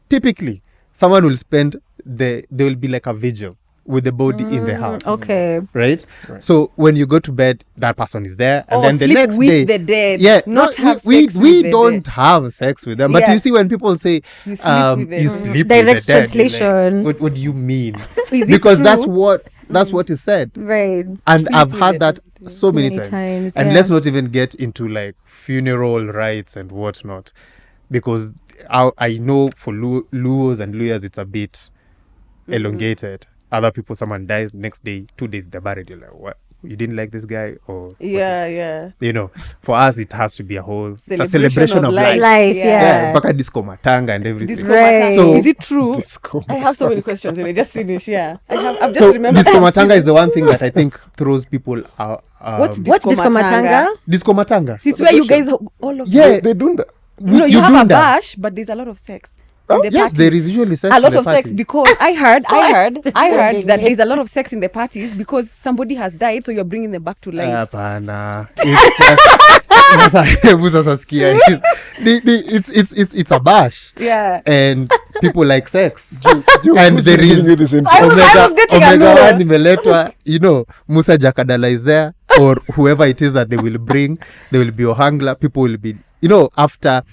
C: Typically, someone will spend there will be like a vigil with the body in the house.
B: Okay.
C: Right?
D: Right.
C: So when you go to bed, that person is there, and
A: Or
C: then the
A: sleep
C: next
A: with
C: day,
A: the dead.
C: yeah,
A: not
C: no,
A: have
C: we
A: sex
C: we
A: with the
C: don't
A: dead.
C: have sex with them. But
A: Yeah.
C: you see, when people say
A: You sleep with them.
C: you sleep
B: Direct
C: with the dead, you're like,
B: translation.
C: what do you mean?
A: Is it
C: Because that's
A: true?
C: what is said,
B: Right.
C: and
A: Sleep
C: I've
A: with
C: heard
A: the
C: that
A: dead.
C: so many
B: Many times,
C: And
B: yeah.
C: let's not even get into like funeral rites and whatnot, because I know for Luos and Luyas it's a bit elongated. Other people, someone dies, next day, 2 days they're buried. You're like, what? You didn't like this guy, or what
A: Yeah,
C: is-"
A: yeah.
C: You know, for us it has to be a whole it's a
A: Celebration
C: celebration
A: of
C: of
A: life.
C: life.
B: Life,
A: Yeah.
B: yeah.
C: Baka disco matanga and everything.
A: Disco
B: Right.
A: matanga.
C: So-
A: Is it true?
D: Disco.
A: I have so many questions. Anyway, just finish. Yeah, I've just
C: So
A: remembered.
C: disco matanga is the one thing that I think throws people out.
A: What's
B: What's disco matanga?
C: disco matanga?
A: It's where you guys all of
C: Yeah.
D: They're doing that.
A: No, you
C: you
A: have
C: doing
A: a
C: that?
A: bash, but there's a lot of sex. in the
C: Yes,
A: party.
C: there is usually sex.
A: A
C: in
A: lot
C: the
A: of sex
C: party.
A: because I heard that there's a lot of sex in the parties because somebody has died, so you're bringing them back to life.
C: Hapana. It's just it's a bash,
A: Yeah.
C: and people like sex.
D: Joe,
C: And
D: who's
C: there
D: been giving
C: is
D: you this info?
A: I was getting a
C: Omega
A: no.
C: 1 imeletwa, Musa Jakadala is there, or whoever it is that they will bring. There will be Ohangla. People will be, after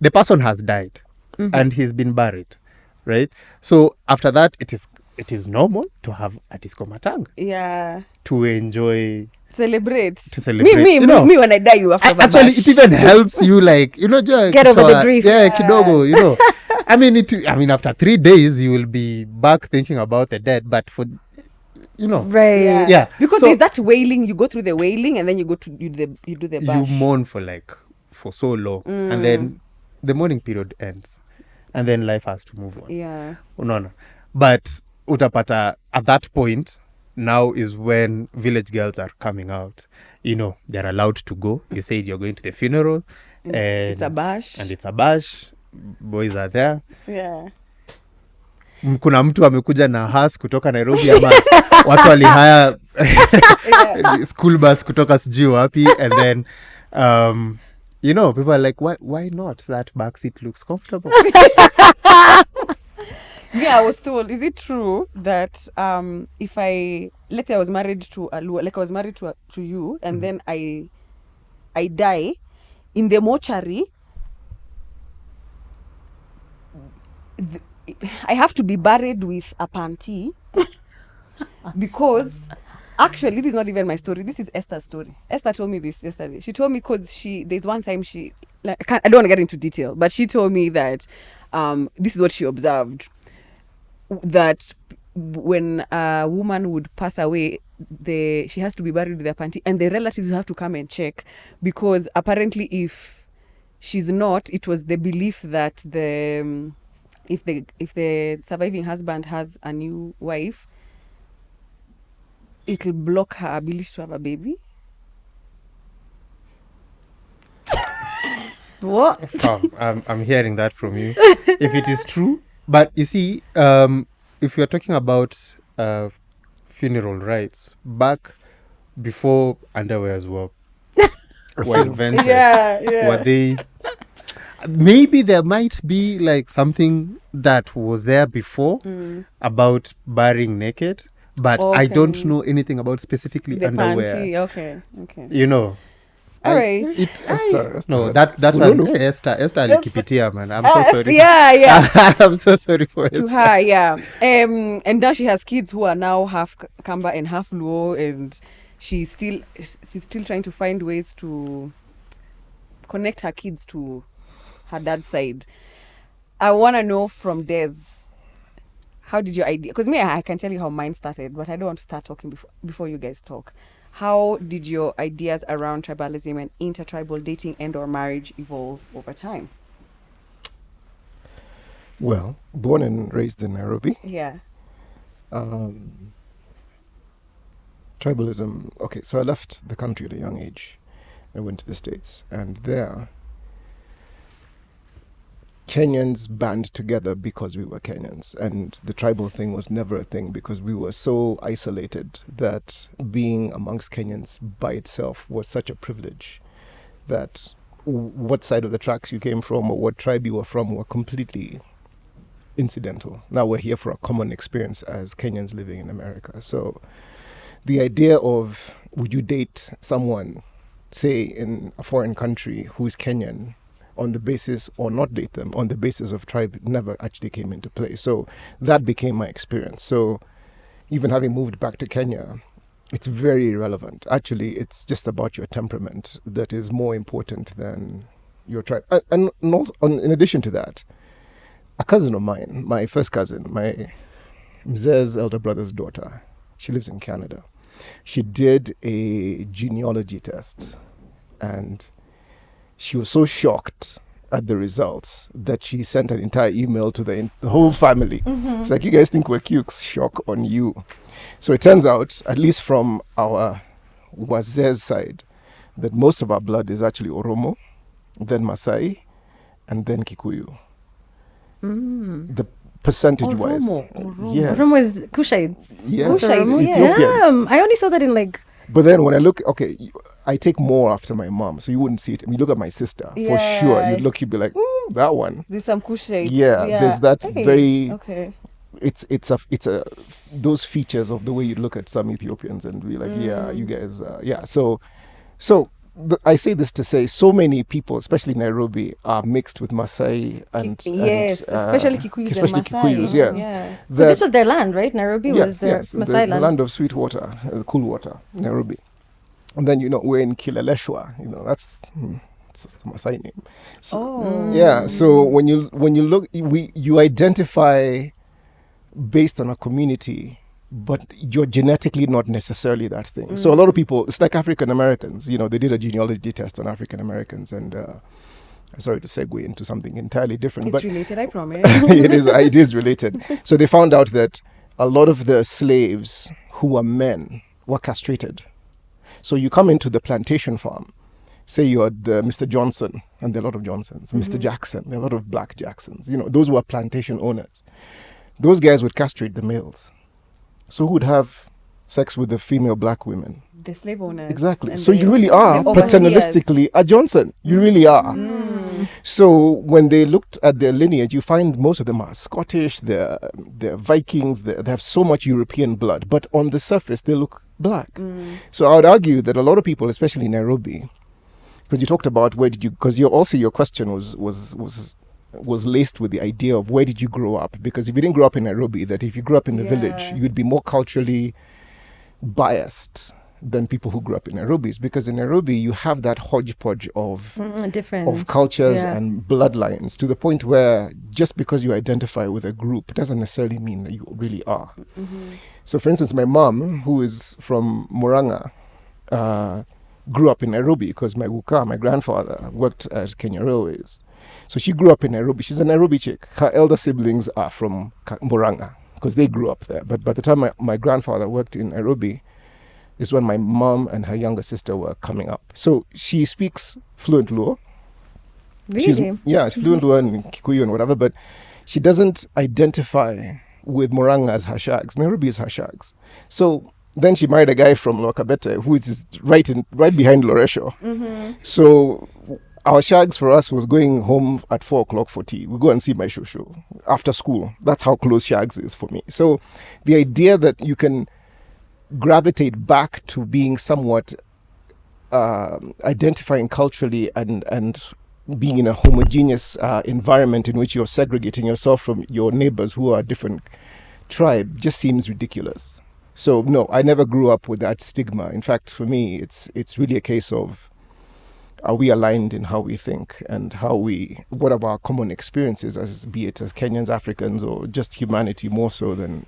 C: the person has died and he's been buried, right? So after that, it is normal to have a disco matanga
A: Yeah.
C: to enjoy
A: Celebrate.
C: To celebrate.
A: Me,
C: You know,
A: me when I die, you have to have a
C: actually,
A: bash.
C: it even helps you, like, you know,
B: Get over the grief.
C: Yeah, kidogo, you know. I mean, after 3 days, you will be back thinking about the dead, but for, you know,
B: Right.
C: Yeah.
A: Because
C: So-
A: there's that wailing. You go through the wailing, and then you do the
C: you
A: bash.
C: mourn for so long, and then the mourning period ends, and then life has to move on.
A: Yeah.
C: No. But utapata at that point now is when village girls are coming out. You know, they're allowed to go. You said you're going to the funeral, and
A: It's a bash.
C: and it's a bash. Boys are there.
A: Yeah.
C: Kuna mtu amekuja na has kutoka Nairobi ama watu walihaya school bus kutoka sijui wapi, and then you know, people are like, why not? That back seat looks comfortable.
A: Yeah, I was told, is it true that if let's say I was married to a Luo, like I was married to you, and then I die in the mortuary, I have to be buried with a panty because actually this is not even my story. This is Esther's story. Esther told me this yesterday. She told me because there's one time I don't want to get into detail, but she told me that this is what she observed, that when a woman would pass away, she has to be buried with a panty, and the relatives have to come and check, because apparently if she's not, it was the belief that if the surviving husband has a new wife, it'll block her ability to have a baby.
B: What?
C: I'm hearing that from you. If it is true, but you see, if you're talking about funeral rites, back before underwears were invented, were they? Maybe there might be like something that was there before about burying naked, but I don't know anything about specifically
A: The
C: underwear.
A: panty, okay.
C: You know.
A: All right.
D: Esther,
C: No, that's
D: Ululu.
C: one. Esther alikipitia, man. I'm so sorry.
A: Yeah.
C: I'm so sorry for
A: To
C: Esther.
A: her, yeah. And now she has kids who are now half Kamba and half Luo, and she's still trying to find ways to connect her kids to her dad's side. I want to know from Des, how did your idea? Because I can tell you how mine started, but I don't want to start talking before you guys talk. How did your ideas around tribalism and intertribal dating and or marriage evolve over time?
D: Well, born and raised in Nairobi.
A: Yeah.
D: Tribalism. Okay, so I left the country at a young age and went to the States, and there Kenyans band together because we were Kenyans, and the tribal thing was never a thing because we were so isolated that being amongst Kenyans by itself was such a privilege that what side of the tracks you came from or what tribe you were from were completely incidental. Now we're here for a common experience as Kenyans living in America. So the idea of would you date someone, say in a foreign country who's Kenyan, on the basis, or not date them on the basis of tribe, never actually came into play. So that became my experience. So even having moved back to Kenya, it's very irrelevant. Actually, it's just about your temperament that is more important than your tribe. And not in addition to that, a cousin of mine, my first cousin, my mze's elder brother's daughter, she lives in Canada. She did a genealogy test, and she was so shocked at the results that she sent an entire email to the whole family. It's like, you guys think we're cukes? Shock on you. So it turns out, at least from our Waze's side, that most of our blood is actually Oromo, then Maasai, and then Kikuyu. The percentage-wise. Yes.
B: Oromo is Kushites.
D: Yes.
B: Oromo, yeah.
D: Ethiopians.
B: Damn. I only saw that in like.
D: But then when I look, okay, I take more after my mom, so you wouldn't see it. I mean, you look at my sister, for sure. You'd look, you'd be like, that one.
A: There's some cool shades.
D: Yeah, there's that very.
A: Okay.
D: It's a those features of the way you look at some Ethiopians and be like, yeah, you guys, yeah. So I say this to say, so many people, especially Nairobi, are mixed with Maasai and
A: especially Kikuyus
D: especially
A: and Maasai.
D: Kikuyus, yes.
A: Yeah.
B: This was their land, right? Nairobi was their Maasai
D: the
B: land.
D: land of sweet water, cool water, Nairobi. And then, we're in Kileleshwa, that's it's a Maasai name. So,
A: Oh.
D: yeah. So when you look, you identify based on a community, but you're genetically not necessarily that thing. So a lot of people, it's like African Americans, they did a genealogy test on African Americans, and sorry to segue into something entirely different,
A: It's
D: but
A: related, I promise.
D: it is related. So they found out that a lot of the slaves who were men were castrated. So you come into the plantation farm, say you're the Mr. Johnson, and there are a lot of Johnsons, Mr. Jackson, there are a lot of black Jacksons, those were plantation owners. Those guys would castrate the males. So who would have sex with the female black women?
A: The slave owners.
D: Exactly.
A: And
D: So you really are
A: the overseers.
D: paternalistically a Johnson. You really are. So when they looked at their lineage, you find most of them are Scottish, they're Vikings, they have so much European blood, but on the surface they look black. So I would argue that a lot of people, especially in Nairobi, because you talked about because your question was laced with the idea of where did you grow up? Because if you didn't grow up in Nairobi, that if you grew up in the village, you'd be more culturally biased than people who grew up in Nairobi. Because in Nairobi, you have that hodgepodge of cultures and bloodlines, to the point where just because you identify with a group doesn't necessarily mean that you really are. So for instance, my mom, who is from Murang'a, grew up in Nairobi because my grandfather, worked at Kenya Railways. So she grew up in Nairobi. She's a Nairobi chick. Her elder siblings are from Murang'a because they grew up there. But by the time my grandfather worked in Nairobi is when my mom and her younger sister were coming up. So she speaks fluent Luo.
B: Really?
D: She's fluent Luo and Kikuyu and whatever, but she doesn't identify with Murang'a as her shags. Nairobi is her shags. So then she married a guy from Lokabete who is right behind Loresho. So our shags for us was going home at 4 o'clock for tea. We go and see my shosho after school. That's how close shags is for me. So the idea that you can gravitate back to being somewhat identifying culturally and being in a homogeneous environment in which you're segregating yourself from your neighbors who are a different tribe just seems ridiculous. So no, I never grew up with that stigma. In fact, for me, it's really a case of, are we aligned in how we think and what are our common experiences, be it as Kenyans, Africans, or just humanity, more so than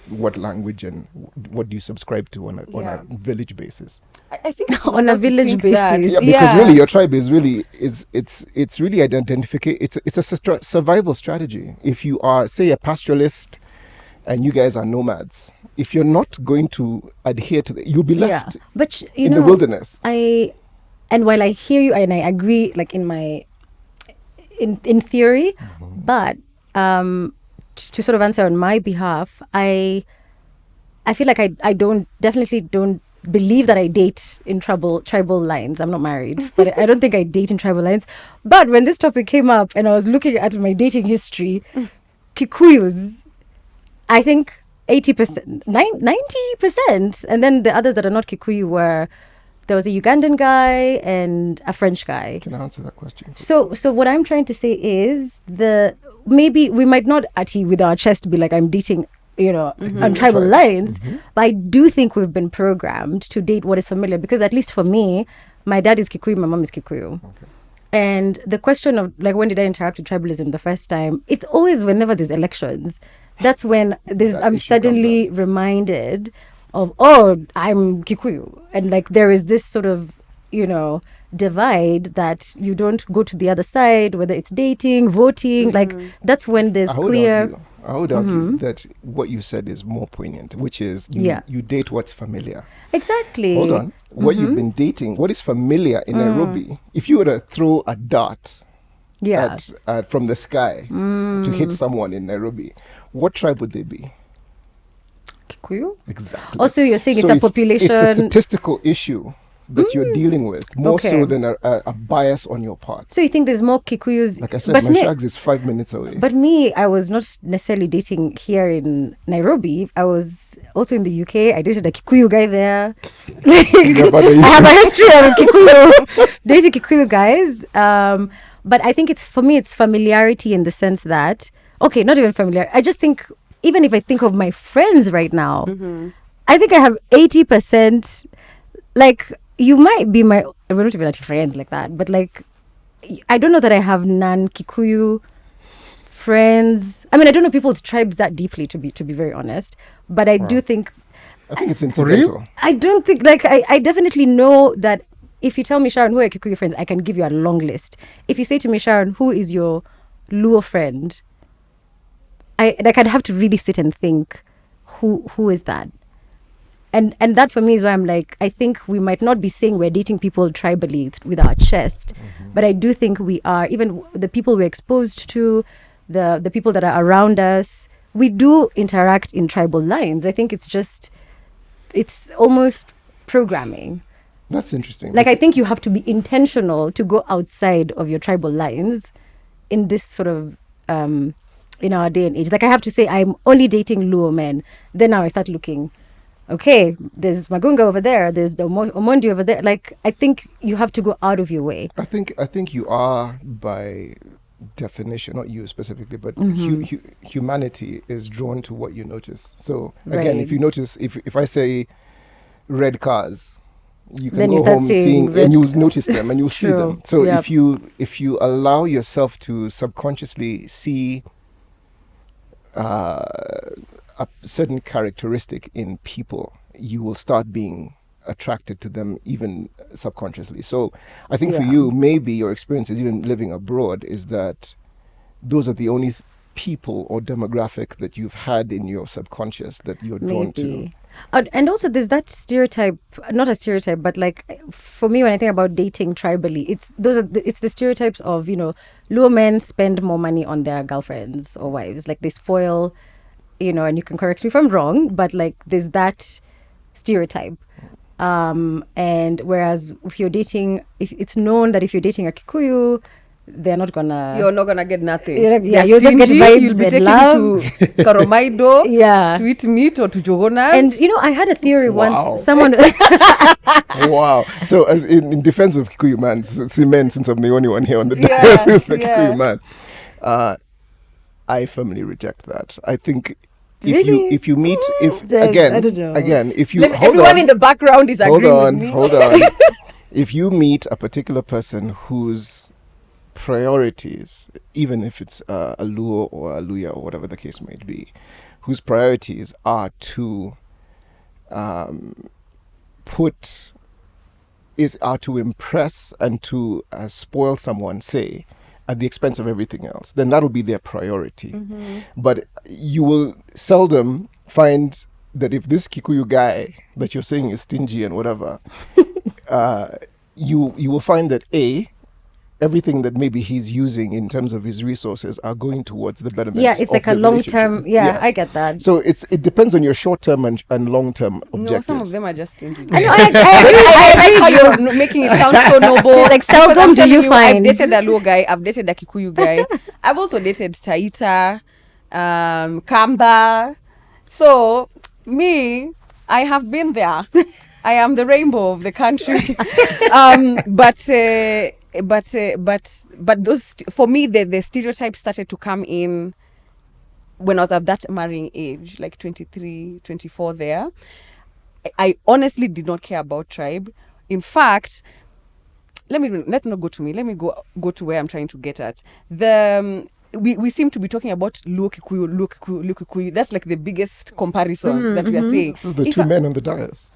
D: what language and what do you subscribe to on a village basis?
A: I think it's
B: On a village basis.
D: Because really your tribe is really, it's really identification. It's a survival strategy. If you are, say, a pastoralist and you guys are nomads, if you're not going to adhere to you'll be left
B: but
D: in the wilderness.
B: And while I hear you and I agree, like in theory, but to sort of answer on my behalf, I feel like I definitely don't believe that I date in tribal lines. I'm not married, but I don't think I date in tribal lines. But when this topic came up and I was looking at my dating history, Kikuyus, I think 80%, 90%, and then the others that are not Kikuyu there was a Ugandan guy and a French guy.
D: Can I answer that question?
B: So what I'm trying to say is maybe we might not actually with our chest be like, I'm dating, on tribal lines, but I do think we've been programmed to date what is familiar, because at least for me, my dad is Kikuyu, my mom is Kikuyu. Okay. And the question of like, when did I interact with tribalism the first time? It's always whenever there's elections. That's when I'm suddenly reminded of, I'm Kikuyu. And like there is this sort of, divide that you don't go to the other side, whether it's dating, voting, like that's when there's clear...
D: I would argue that what you said is more poignant, which is you date what's familiar.
B: Exactly.
D: Hold on. What you've been dating, what is familiar in Nairobi, if you were to throw a dart from the sky to hit someone in Nairobi, what tribe would they be?
B: Kikuyu?
D: Exactly.
B: Also, you're saying it's a population...
D: It's a statistical issue that you're dealing with, more so than a bias on your part.
B: So you think there's more Kikuyus?
D: Like I said, my shags is 5 minutes away.
B: But me, I was not necessarily dating here in Nairobi. I was also in the UK. I dated a Kikuyu guy there. I have a history of Kikuyu, dating Kikuyu guys. But I think it's familiarity in the sense that, okay, not even familiar. I just think, even if I think of my friends right now, I think I have 80%, like, you might be we're not even friends like that, but like, I don't know that I have non-Kikuyu friends. I mean, I don't know people's tribes that deeply, to be very honest, but I do think,
D: I think it's incidental.
B: I don't think, like, I definitely know that if you tell me, Sharon, who are your Kikuyu friends, I can give you a long list. If you say to me, Sharon, who is your Luo friend, I'd have to really sit and think, who is that? And that for me is why I'm like, I think we might not be saying we're dating people tribally with our chest, but I do think we are, even the people we're exposed to, the people that are around us, we do interact in tribal lines. I think it's almost programming.
D: That's interesting.
B: Like, I think you have to be intentional to go outside of your tribal lines in this sort of, in our day and age. Like, I have to say, I'm only dating Luo men. Then now I start looking, okay, there's Magunga over there, there's the Omondi over there. Like, I think you have to go out of your way.
D: I think you are, by definition, not you specifically, but humanity is drawn to what you notice. So again,
B: Right.
D: if you notice, if I say red cars, you can
B: Then you
D: go
B: start
D: home
B: seeing
D: and you'll notice them and you'll see
B: True.
D: them. So
B: Yep.
D: if you allow yourself to subconsciously see a certain characteristic in people, you will start being attracted to them even subconsciously. So I think for
B: Yeah.
D: you, maybe your experiences even living abroad is that those are the only people or demographic that you've had in your subconscious that you're drawn to.
B: Maybe. And also there's that stereotype, not a stereotype, but like, for me, when I think about dating tribally, it's the stereotypes of, Luo men spend more money on their girlfriends or wives. Like, they spoil, and you can correct me if I'm wrong, but like, there's that stereotype. And whereas if it's known that if you're dating a Kikuyu, they're not gonna.
A: You're not gonna get nothing.
B: You'll just get vibes
A: You'll be
B: and
A: taken
B: love.
A: to Karomaido,
B: Yeah.
A: to eat meat or to Jogonas.
B: And I had a theory
D: Wow.
B: once. Someone.
D: Wow. So as in defense of Kikuyu man, since I'm the only one here on the
A: Yeah,
D: dais who's the
A: yeah.
D: Kikuyu man, I firmly reject that. I think
B: Really?
D: if you meet
B: I don't know.
D: if you hold
A: Everyone
D: on,
A: in the background is
D: hold
A: agreeing
D: on,
A: with me.
D: hold on. If you meet a particular person whose priorities, even if it's a Luo or a Luya or whatever the case might be, whose priorities are to to impress and to spoil someone, say, at the expense of everything else, then that'll be their priority. But you will seldom find that if this Kikuyu guy that you're saying is stingy and whatever, you will find that everything that maybe he's using in terms of his resources are going towards the betterment.
B: Yeah, it's
D: of
B: like a
D: the
B: long-term.
D: relationship.
B: Yeah,
D: Yes.
B: I get that.
D: So it depends on your short-term and long-term objectives.
A: No, some of them are just stingy.
B: I know, I
A: like how
B: agree.
A: you're making it sound so noble.
B: Like,
A: Because
B: seldom
A: I'm
B: do you
A: telling
B: find-
A: I've dated a Luo guy, I've dated a Kikuyu guy. I've also dated Taita, Kamba. So, me, I have been there. I am the rainbow of the country. But those, for me, the stereotypes started to come in when I was at that marrying age, like 23, 24 there. I honestly did not care about tribe. In fact, let's not go to me. Let me go to where I'm trying to get at. We seem to be talking about Luo Kikuyu. That's like the biggest comparison that we are saying.
D: The
A: If
D: two
A: I-
D: men on the dais.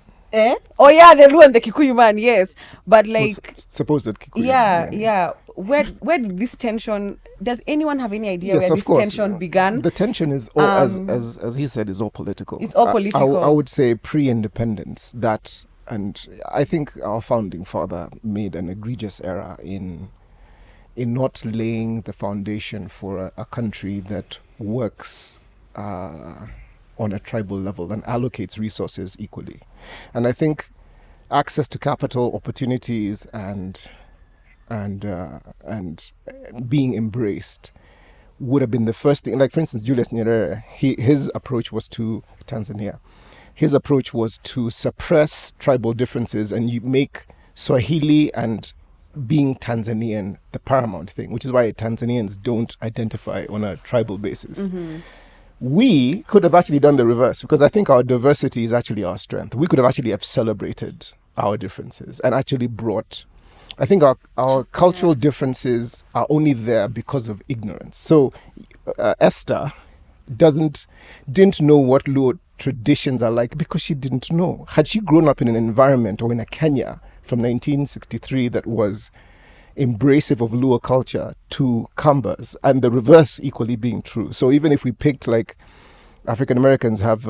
A: Oh yeah, the Luo and the Kikuyu man, yes. But like,
D: Supposed Kikuyu.
A: yeah. Where did this tension? Does anyone have any idea
D: Yes,
A: where
D: of
A: this
D: course.
A: tension began?
D: The tension is all, as he said, is all political.
A: It's all political.
D: I would say pre-independence, that, and I think our founding father made an egregious error in not laying the foundation for a country that works on a tribal level and allocates resources equally. And I think access to capital, opportunities, and being embraced would have been the first thing. Like, for instance, Julius Nyerere, his approach was to Tanzania. His approach was to suppress tribal differences and you make Swahili and being Tanzanian the paramount thing, which is why Tanzanians don't identify on a tribal basis. We could have actually done the reverse, because I think our diversity is actually our strength. We could have actually celebrated our differences and actually brought. I think our cultural differences are only there because of ignorance. So Esther didn't know what Luo traditions are like because she didn't know. Had she grown up in an environment or in a Kenya from 1963 that was embracive of Luo culture to Kambas, and the reverse equally being true. So even if we picked like African Americans have,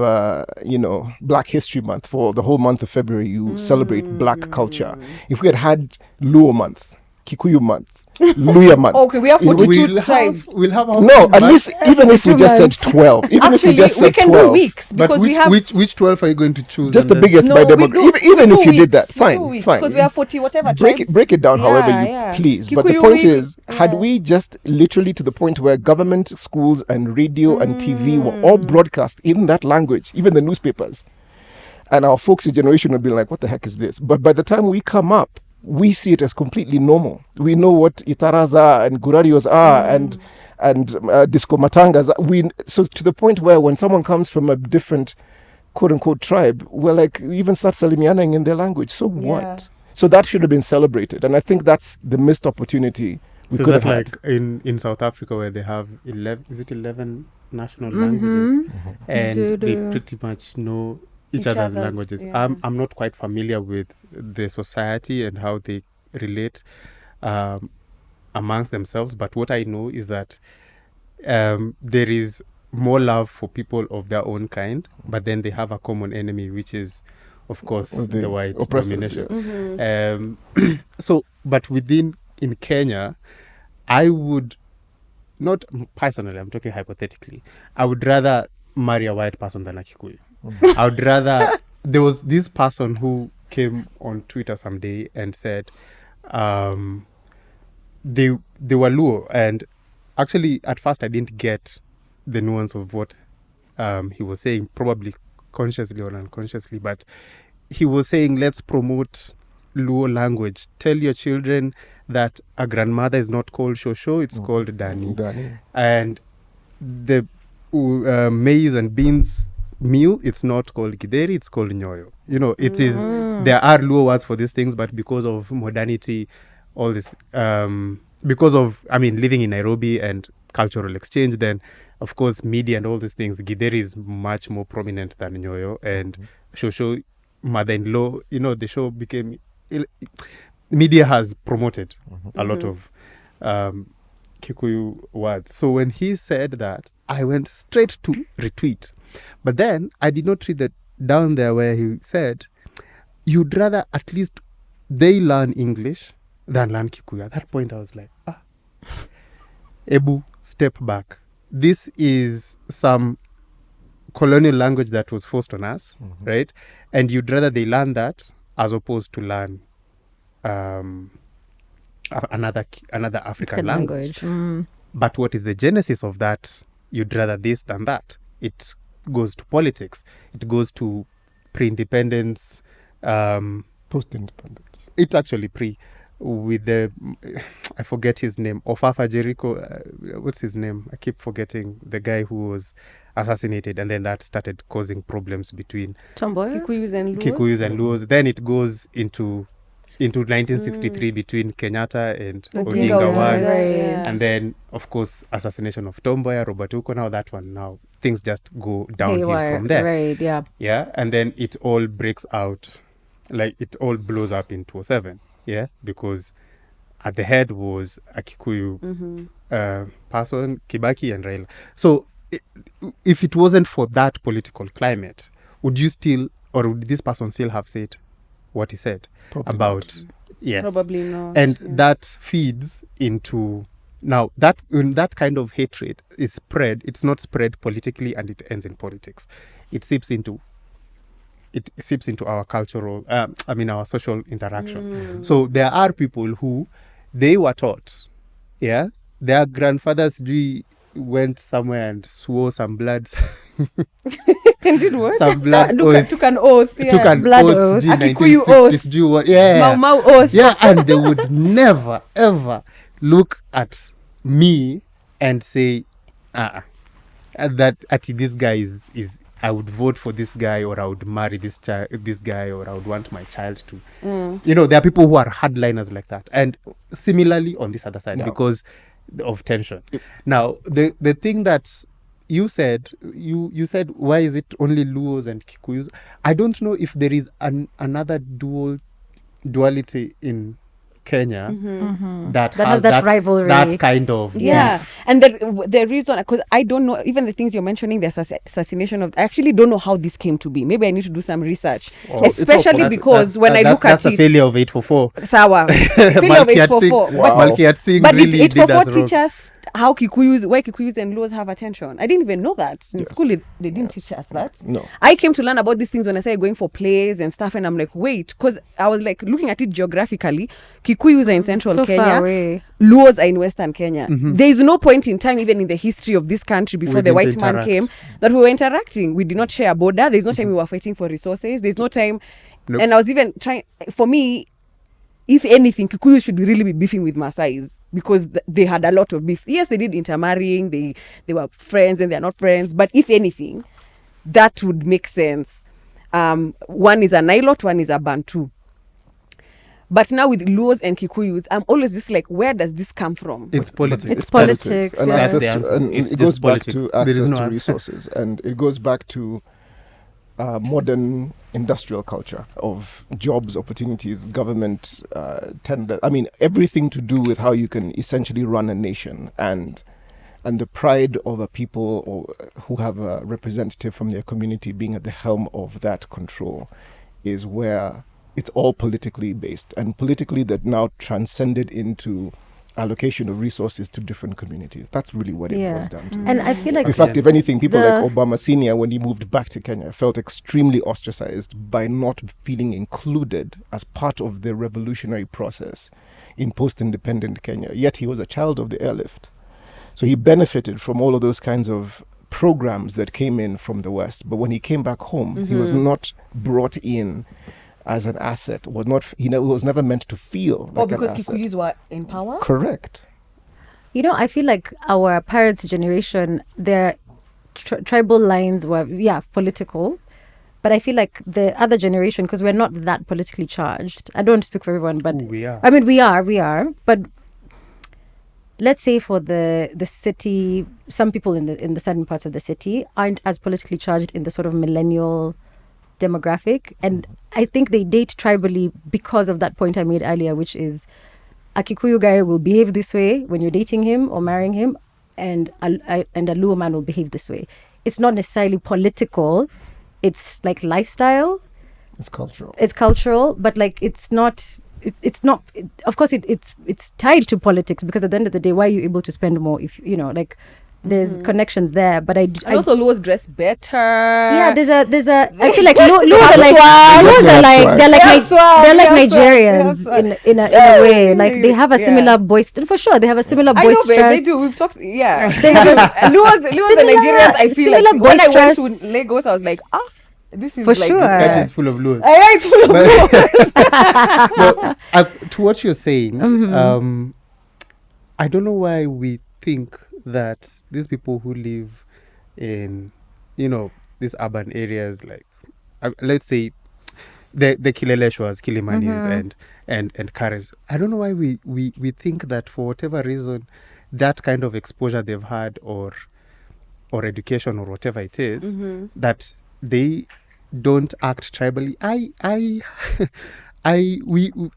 D: Black History Month, for the whole month of February, you celebrate Black culture. If we had Luo Month, Kikuyu Month, Luya Month.
A: Okay, we have 42 tribes.
C: We'll have
D: No, at least even if we just said 12. Even
A: Actually,
D: if we just
A: we
D: said
A: can
D: 12.
A: do weeks
C: But
A: because we have
C: which 12 are you going to choose?
D: Just the biggest
A: no,
D: by
A: we do-
D: demographic.
A: we
D: Even
A: do
D: if you did that,
A: weeks,
D: fine.
A: because we have 40 whatever
D: break
A: tribes.
D: it down however you
A: Yeah.
D: please. But the
A: Kikuyu
D: point
A: week,
D: is, had
A: yeah.
D: we just literally to the point where government, schools, and radio and TV were all broadcast in that language, even the newspapers, and our folks' generation would be like, "What the heck is this?" But by the time we come up, we see it as completely normal. We know what itaras are and gurarios are and disco matangas. So to the point where when someone comes from a different quote unquote tribe, we're like, we even start salimianing in their language. So what? So that should have been celebrated, and I think that's the missed opportunity we
C: So
D: could
C: that
D: have had.
C: like in South Africa where they have 11 national languages, and they
B: Zulu.
C: pretty much know each
A: Each
C: other's
A: other's,
C: languages.
A: yeah.
C: I'm not quite familiar with the society and how they relate amongst themselves, but what I know is that there is more love for people of their own kind, but then they have a common enemy, which is, of course, the white
D: oppressors,
C: domination.
D: yes.
C: So, but in Kenya, I would not personally, I'm talking hypothetically, I would rather marry a white person than a Kikuyu. I would rather, there was this person who came on Twitter someday and said they were Luo, and actually at first I didn't get the nuance of what he was saying, probably consciously or unconsciously, but he was saying, let's promote Luo language. Tell your children that a grandmother is not called Shosho, it's called Dani. And the maize and beans meal, it's not called Gideri, it's called Nyoyo. You know, it is, there are Luo words for these things, but because of modernity, all this, because of, living in Nairobi and cultural exchange, then of course media and all these things, Gideri is much more prominent than Nyoyo, and Shosho, mother-in-law, the show became, media has promoted a lot of Kikuyu words. So when he said that, I went straight to retweet. But then I did not read that down there where he said, you'd rather at least they learn English than learn Kikuyu. At that point I was like, Ebu, step back. This is some colonial language that was forced on us, right? And you'd rather they learn that as opposed to learn another African language. But what is the genesis of that? You'd rather this than that. It goes to politics. It goes to pre-independence.
D: Post-independence.
C: It's actually with the, I forget his name, Ofafa Jericho, what's his name? I keep forgetting the guy who was assassinated, and then that started causing problems between
A: Kikuyus and
C: Luos. Then it goes into 1963 between Kenyatta and Odinga one. And then, of course, assassination of Tom Mboya, Robert Uko. Now that one, now things just go downhill from there.
B: Right, yeah.
C: Yeah, and then it all breaks out, like it all blows up in 2007. Yeah, because at the head was a Kikuyu person, Kibaki and Raila. So if it wasn't for that political climate, would you still, or would this person still have said what he said?
D: Probably
C: about
D: not.
C: Yes,
A: probably not.
C: And that feeds into, now that when that kind of hatred is spread, it's not spread politically and it ends in politics. It seeps into our cultural, our social interaction. So there are people who, they were taught, their grandfathers went somewhere and swore some blood.
A: And did what?
C: Some blood
A: Took an oath. Yeah.
C: Took an
B: Blood
C: oath.
B: oath.
A: A Kikuyu oath. Mau oath.
C: Yeah, and they would never, ever look at me and say, that this guy is I would vote for this guy, or I would marry this guy, or I would want my child to. You know, there are people who are hardliners like that, and similarly on this other side because of tension. Now, the thing that you said, you said, why is it only Luos and Kikuyus? I don't know if there is another duality in Kenya that has that
B: rivalry,
C: that kind of
A: and the reason, because I don't know, even the things you're mentioning, the assassination of, I actually don't know how this came to be. Maybe I need to do some research, especially because when I look at
C: that's a failure of 844.
A: Sawa, failure of 844.
C: Malkiat Singh
A: But
C: really
A: did
C: did us
A: 844
C: wrong.
A: teach us why Kikuyus and Luos have attention? I didn't even know that. In school, they didn't teach us that.
D: No.
A: I came to learn about these things when I started going for plays and stuff, and I'm like, wait, because I was like looking at it geographically. Kikuyus are in central
B: so
A: Kenya.
B: far away.
A: Luos are in western Kenya. There is no point in time, even in the history of this country, before the white man came, that we were interacting. We did not share a border. There's no time we were fighting for resources. There's no time.
C: Nope.
A: And I was even trying, for me, if anything, Kikuyu should really be beefing with Maasais because they had a lot of beef. Yes, they did intermarrying. They were friends and they're not friends. But if anything, that would make sense. One is a Nilot, one is a Bantu. But now with Luos and Kikuyus, I'm always just like, where does this come from?
C: It's politics.
B: It's politics.
D: And,
B: Yeah.
C: That's the
D: access
C: answer.
D: to, and
C: It's
D: it goes
C: just
D: back
C: politics.
D: to
C: There is
D: access
C: no
D: to
C: answer.
D: resources, and it goes back to modern industrial culture of jobs, opportunities, government tender. I mean, everything to do with how you can essentially run a nation, and the pride of a people or who have a representative from their community being at the helm of that control is where it's all politically based, and politically that now transcended into allocation of resources to different communities. That's really what it boils down to.
B: And I feel like
D: In fact, if anything, people like Obama Senior, when he moved back to Kenya, felt extremely ostracized by not feeling included as part of the revolutionary process in post-independent Kenya. Yet he was a child of the airlift. So he benefited from all of those kinds of programs that came in from the West. But when he came back home, he was not brought in as an asset. He was never meant to feel like
A: because
D: an asset.
A: Kikuyus were in power?
D: Correct.
B: You know, I feel like our parents' generation, their tribal lines were, political. But I feel like the other generation, because we're not that politically charged. I don't speak for everyone, but
C: We are.
B: I mean, we are. But let's say for the city, some people in the certain parts of the city aren't as politically charged in the sort of millennial demographic, and I think they date tribally because of that point I made earlier, which is a Kikuyu guy will behave this way when you're dating him or marrying him, and a Luo man will behave this way. It's not necessarily political, it's like lifestyle,
D: It's cultural.
B: it's cultural, but like it's not of course it's tied to politics, because at the end of the day, why are you able to spend more if like there's connections there? But
A: And also Luos dress better.
B: yeah, there's a I feel like Luos are like they're like Nigerians in a way, like they have a similar boisterous, for sure they have a similar
A: I know,
B: boisterous.
A: babe, they do. We've talked. Yeah,
B: They have
A: Luos and Nigerians. I feel like
B: similar
A: when I went
B: boisterous-
A: to Lagos, I was like, this is
B: For
A: like
B: sure.
A: this
C: That
A: guy.
C: is full of laws.
A: It's full of Luos.
C: No, to what you're saying, I don't know why we think that these people who live in, these urban areas, like, let's say, the Kileleshwas, Kilimanis, and Kares, I don't know why we think that for whatever reason, that kind of exposure they've had or education or whatever it is, that they don't act tribally. I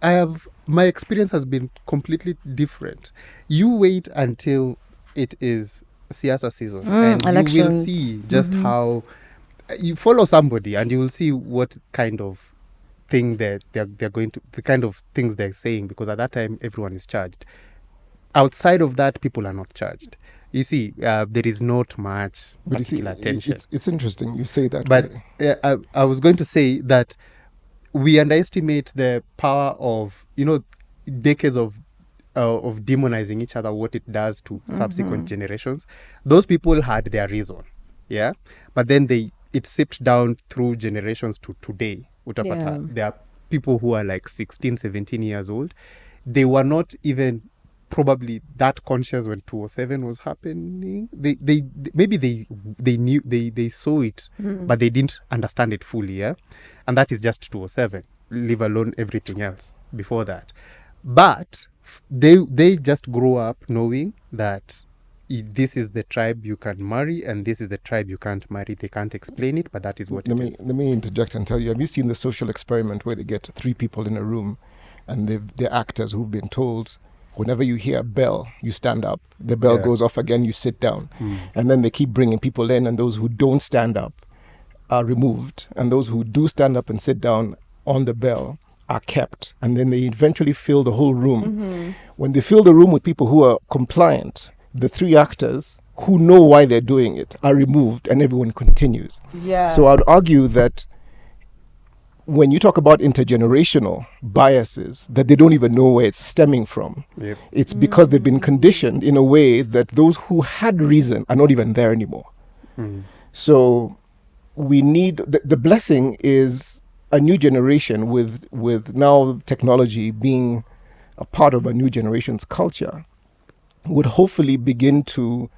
C: have, my experience has been completely different. You wait until it is siasa season, and
B: elections.
C: you will see just how you follow somebody, and you will see what kind of thing they're going to, the kind of things they're saying, because at that time everyone is charged. Outside of that, people are not charged. You see, there is not much
D: But you see,
C: particular attention.
D: it's interesting you say that.
C: But
D: way.
C: I was going to say that we underestimate the power of, decades of demonizing each other, what it does to subsequent generations. Those people had their reason, yeah? But then it sipped down through generations to today. Utapata.
B: Yeah.
C: There are people who are like 16, 17 years old. They were not even probably that conscious when 207 was happening. They maybe they knew, they saw it, but they didn't understand it fully. Yeah, and that is just 207. Leave alone everything else before that. But they just grow up knowing that this is the tribe you can marry and this is the tribe you can't marry. They can't explain it, but that is what it is.
D: Let me interject and tell you, have you seen the social experiment where they get 3 people in a room and they're actors who've been told, whenever you hear a bell, you stand up. The bell goes off again, you sit down. And then they keep bringing people in, and those who don't stand up are removed. And those who do stand up and sit down on the bell are kept. And then they eventually fill the whole room. When they fill the room with people who are compliant, the 3 actors who know why they're doing it are removed, and everyone continues.
A: Yeah.
D: So I'd argue that when you talk about intergenerational biases, that they don't even know where it's stemming from.
C: Yep.
D: It's because they've been conditioned in a way that those who had reason are not even there anymore. So we need, the blessing is a new generation with now technology being a part of a new generation's culture would hopefully begin to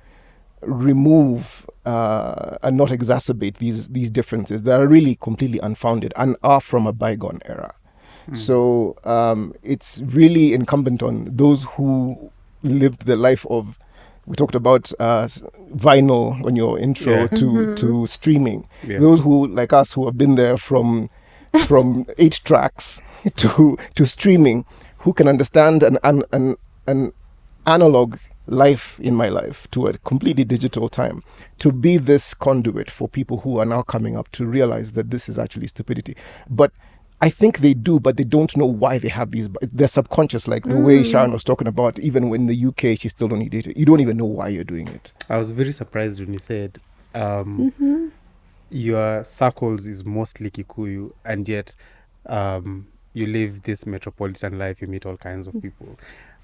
D: remove and not exacerbate these differences that are really completely unfounded and are from a bygone era. So it's really incumbent on those who lived the life of, we talked about vinyl on your intro, to streaming. Those who, like us, who have been there from 8 tracks to streaming, who can understand an analog life in my life to a completely digital time, to be this conduit for people who are now coming up to realize that this is actually stupidity. But I think they do, but they don't know why they have these. They're subconscious, like the way Sharon was talking about. Even when in the UK, she still only dated. You don't even know why you're doing it.
C: I was very surprised when you said your circles is mostly Kikuyu, and yet you live this metropolitan life. You meet all kinds of people.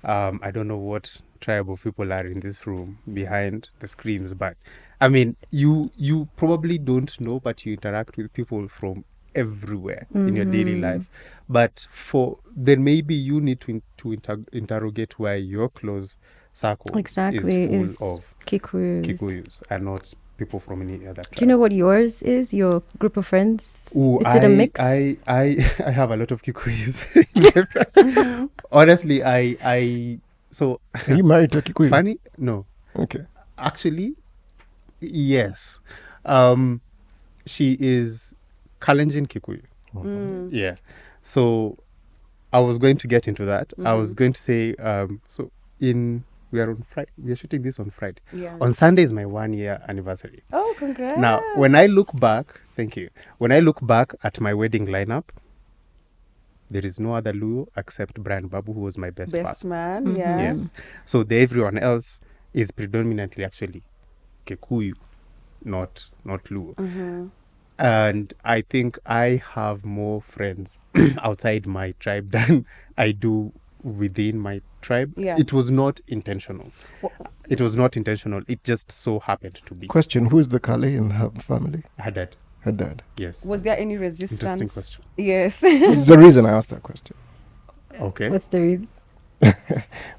C: I don't know what tribe of people are in this room behind the screens, but I mean, you probably don't know, but you interact with people from everywhere in your daily life. But then maybe you need to interrogate why your close circle is full of Kikuyus and not people from any other tribe.
B: Do you know what yours is? Your group of friends?
C: Ooh,
B: Is it a mix?
C: I have a lot of Kikuyus. Honestly, so
D: Are you married to a Kikuyu?
C: funny? No.
D: Okay.
C: Actually, yes. She is Kalenjin Kikuyu. Yeah. So I was going to get into that. I was going to say, we are on Friday. We are shooting this on Friday.
A: Yeah.
C: On Sunday is my 1-year anniversary.
A: Oh, congrats.
C: Now, when I look back, thank you. When I look back at my wedding lineup, there is no other Luo except Brian Babu, who was my best
A: man, yeah.
C: Yes. So everyone else is predominantly actually Kikuyu, not Luo. And I think I have more friends outside my tribe than I do within my tribe.
A: Yeah.
C: It was not intentional. It was not intentional. It just so happened to be.
D: Question: who is the Kale in her family?
C: Her dad.
D: Her dad.
C: Yes.
A: Was there any resistance?
C: Interesting question.
A: Yes.
D: It's the reason I asked that question.
C: Okay.
B: What's the reason?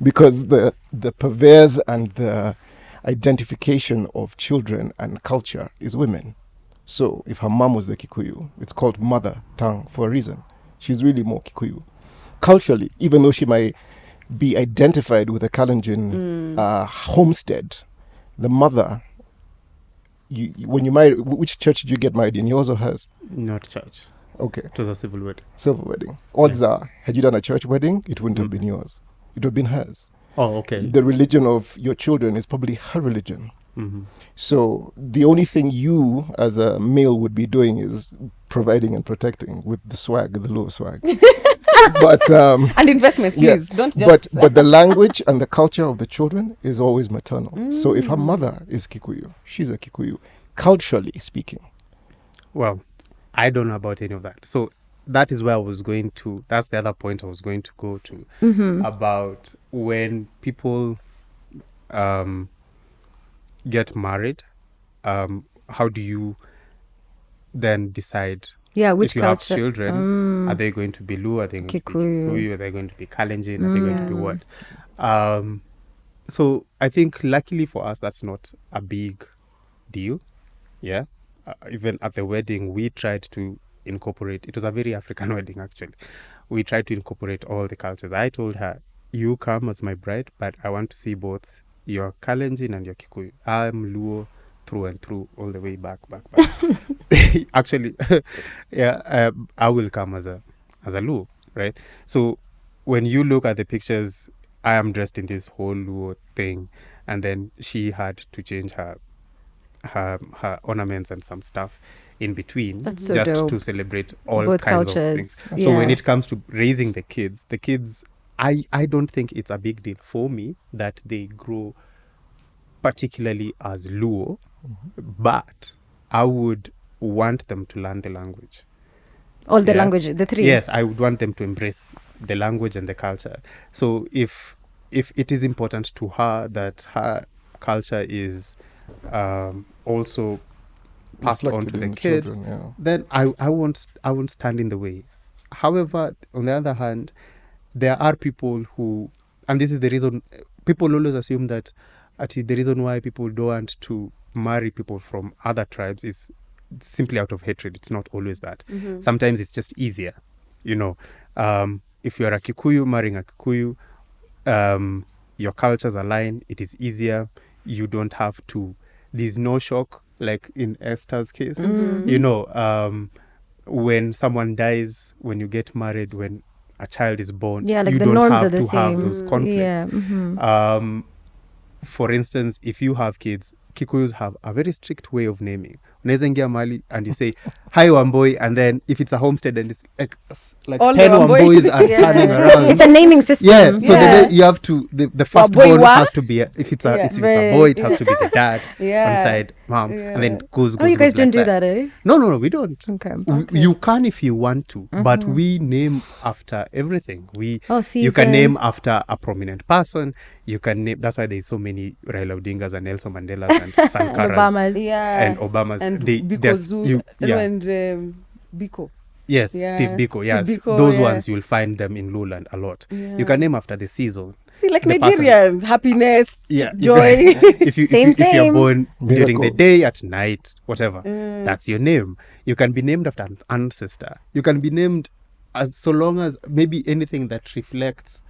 D: Because the purveyors and the identification of children and culture is women. So if her mom was the Kikuyu, it's called mother tongue for a reason. She's really more Kikuyu. Culturally, even though she might be identified with a Kalenjin homestead, the mother, when you marry, which church did you get married in, yours or hers?
C: Not church.
D: Okay.
C: It was a civil wedding.
D: Civil wedding. Odds are, had you done a church wedding, it wouldn't have been yours. It would have been hers.
C: Oh, okay.
D: The religion of your children is probably her religion. So the only thing you as a male would be doing is providing and protecting with the swag, the low swag. But
A: and investments, please. Don't just...
D: But the language and the culture of the children is always maternal. So if her mother is Kikuyu, she's a Kikuyu, culturally speaking.
C: Well, I don't know about any of that. So that is where I was going to, that's the other point I was going to go to, about when people get married, how do you then decide
B: Which
C: if you
B: culture?
C: have children, are they going to be Luo, are they going to be Kikuyu, are they going to be Kalenjin, are they going to be what? So I think luckily for us, that's not a big deal. Yeah. Even at the wedding, we tried to incorporate, it was a very African wedding actually. We tried to incorporate all the cultures. I told her, you come as my bride, but I want to see both your Kalenjin and your Kikuyu. I'm Luo through and through, all the way back. Actually, yeah, I will come as a Luo, right? So when you look at the pictures, I am dressed in this whole Luo thing, and then she had to change her ornaments and some stuff in between.
B: That's so
C: just
B: dope.
C: to celebrate all
B: Both
C: kinds
B: cultures.
C: of things.
B: Yeah.
C: So when it comes to raising the kids, I don't think it's a big deal for me that they grow particularly as Luo, but I would want them to learn the language.
B: All the
C: Yeah.
B: language, the three.
C: Yes, I would want them to embrace the language and the culture. So if it is important to her that her culture is also passed on
D: Reflected
C: to the
D: in
C: kids,
D: children, yeah.
C: then I won't stand in the way. However, on the other hand, there are people who, and this is the reason people always assume that actually the reason why people don't want to marry people from other tribes is simply out of hatred. It's not always that. Sometimes it's just easier, you know. If you're a Kikuyu marrying a Kikuyu, your cultures align, it is easier. You don't have to, there's no shock like in Esther's case. You know, when someone dies, when you get married, when a child is born,
B: Yeah, like
C: you
B: the
C: don't
B: norms
C: have
B: are the
C: to have
B: same.
C: those conflicts.
B: Yeah.
C: For instance, if you have kids, Kikuyus have a very strict way of naming. Unaweza ingia mahali and you say, hi Wamboi, and then if it's a homestead and it's like
A: All
C: 10
A: the Wamboi.
C: Wambois are
B: Yeah.
C: turning around.
B: It's a naming system.
C: Yeah, so
B: Yeah.
C: you have to, the first
A: Wamboi
C: born
A: wa?
C: has to be, if it's a boy, it has to be the dad
A: Yeah.
C: on side, mom, and then it goes
B: Oh, you guys
C: goes
B: don't
C: like
B: do that, eh?
C: No, we don't.
B: Okay.
C: You can if you want to, but we name after everything.
B: Oh,
C: You can name
B: seasons.
C: after a prominent person. You can name. That's why there's so many Raila Odingas and Nelson Mandelas and Sankaras
B: Obamas.
A: Yeah.
C: and Obamas.
A: And
C: There's-
A: Biko Zulu.
C: yeah.
A: And Biko.
C: Yes,
A: Yeah.
C: Steve Biko. Yes,
A: Steve Biko,
C: those
A: yeah.
C: ones you'll find them in Lowland a lot.
A: Yeah.
C: You can name after the season.
A: See, like
C: the person-
A: Nigerians, happiness,
C: Yeah, you
A: joy.
C: can- if you
B: Same,
C: if you're
B: same.
C: born during the
D: Miracle.
C: day, at night, whatever, that's your name. You can be named after an ancestor. You can be named so long as maybe anything that reflects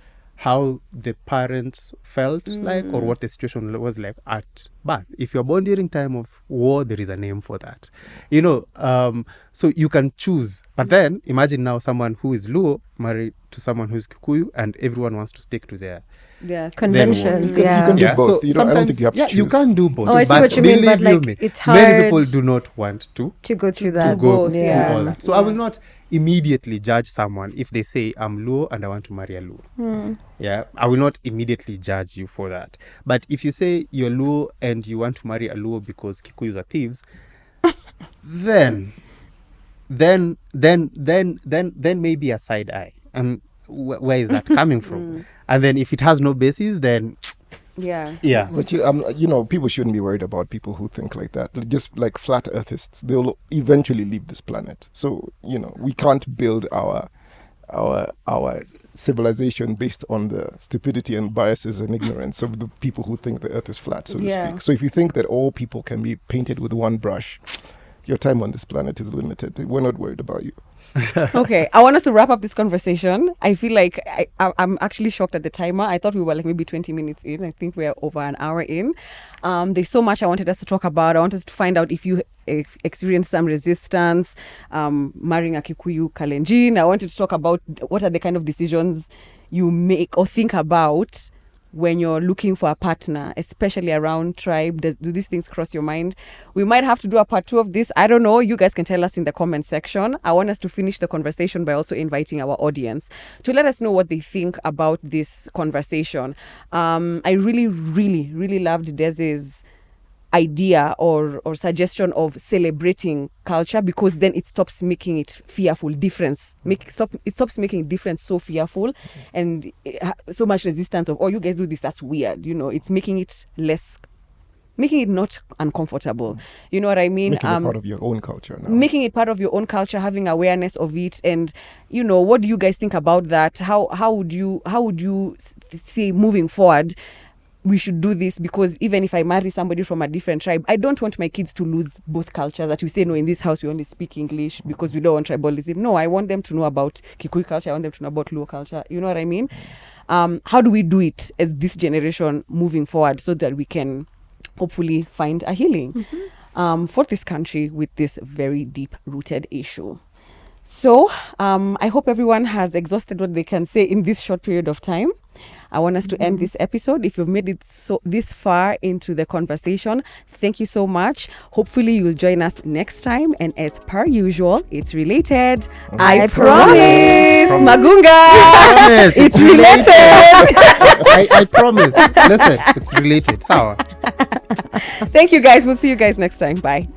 C: how the parents felt like or what the situation was like at birth. If you're born during time of war, there is a name for that. You know, so you can choose. But then imagine now someone who is Luo married to someone who's Kikuyu and everyone wants to stick to their
A: Yeah.
B: Conventions,
D: You can-
B: yeah.
D: you can do both. You don't- I don't
C: sometimes-
D: think you have to
C: yeah, you
D: choose.
C: can do both.
B: Oh, I see
C: but
B: what you mean, but,
C: believe
B: like,
C: me,
B: it's
C: many people
B: hard
C: do not want to
B: to go through
C: to
B: that.
C: go
A: both,
C: through
A: yeah.
C: all that. So I will not immediately judge someone if they say I'm Luo and I want to marry a Luo. Yeah, I will not immediately judge you for that. But if you say you're Luo and you want to marry a Luo because Kikuyus are thieves, then maybe a side eye. And where is that coming from? And then if it has no basis, then
A: Yeah.
C: yeah.
D: But you know, people shouldn't be worried about people who think like that. Just like flat earthists, they'll eventually leave this planet. So you know, we can't build our civilization based on the stupidity and biases and ignorance of the people who think the Earth is flat, so to
A: Yeah.
D: speak. So if you think that all people can be painted with one brush, your time on this planet is limited. We're not worried about you.
A: Okay, I want us to wrap up this conversation. I feel like I'm actually shocked at the timer. I thought we were like maybe 20 minutes in. I think we're over an hour in. There's so much I wanted us to talk about. I wanted to find out if you experienced some resistance, marrying a Kikuyu Kalenjin. I wanted to talk about what are the kind of decisions you make or think about when you're looking for a partner, especially around tribe. Do these things cross your mind? We might have to do a part 2 of this. I don't know. You guys can tell us in the comment section. I want us to finish the conversation by also inviting our audience to let us know what they think about this conversation. I really, really, really loved Desi's idea or suggestion of celebrating culture, because then it stops making it fearful. It stops making difference so fearful and so much resistance of, oh, you guys do this, that's weird. You know, it's making it less making it not uncomfortable. You know what I mean?
D: Making it part of your own culture now.
A: Making it part of your own culture, having awareness of it, and what do you guys think about that? How would you say moving forward we should do this? Because even if I marry somebody from a different tribe, I don't want my kids to lose both cultures, that we say, no, in this house we only speak English because we don't want tribalism. No, I want them to know about Kikuyu culture. I want them to know about Luo culture. You know what I mean? How do we do it as this generation moving forward so that we can hopefully find a healing for this country with this very deep-rooted issue? So I hope everyone has exhausted what they can say in this short period of time. I want us to end this episode. If you've made it this far into the conversation, thank you so much. Hopefully you'll join us next time. And as per usual, it's related. I promise. Magunga. It's related.
C: I promise. Listen, it's related. Sour.
A: Thank you guys. We'll see you guys next time. Bye.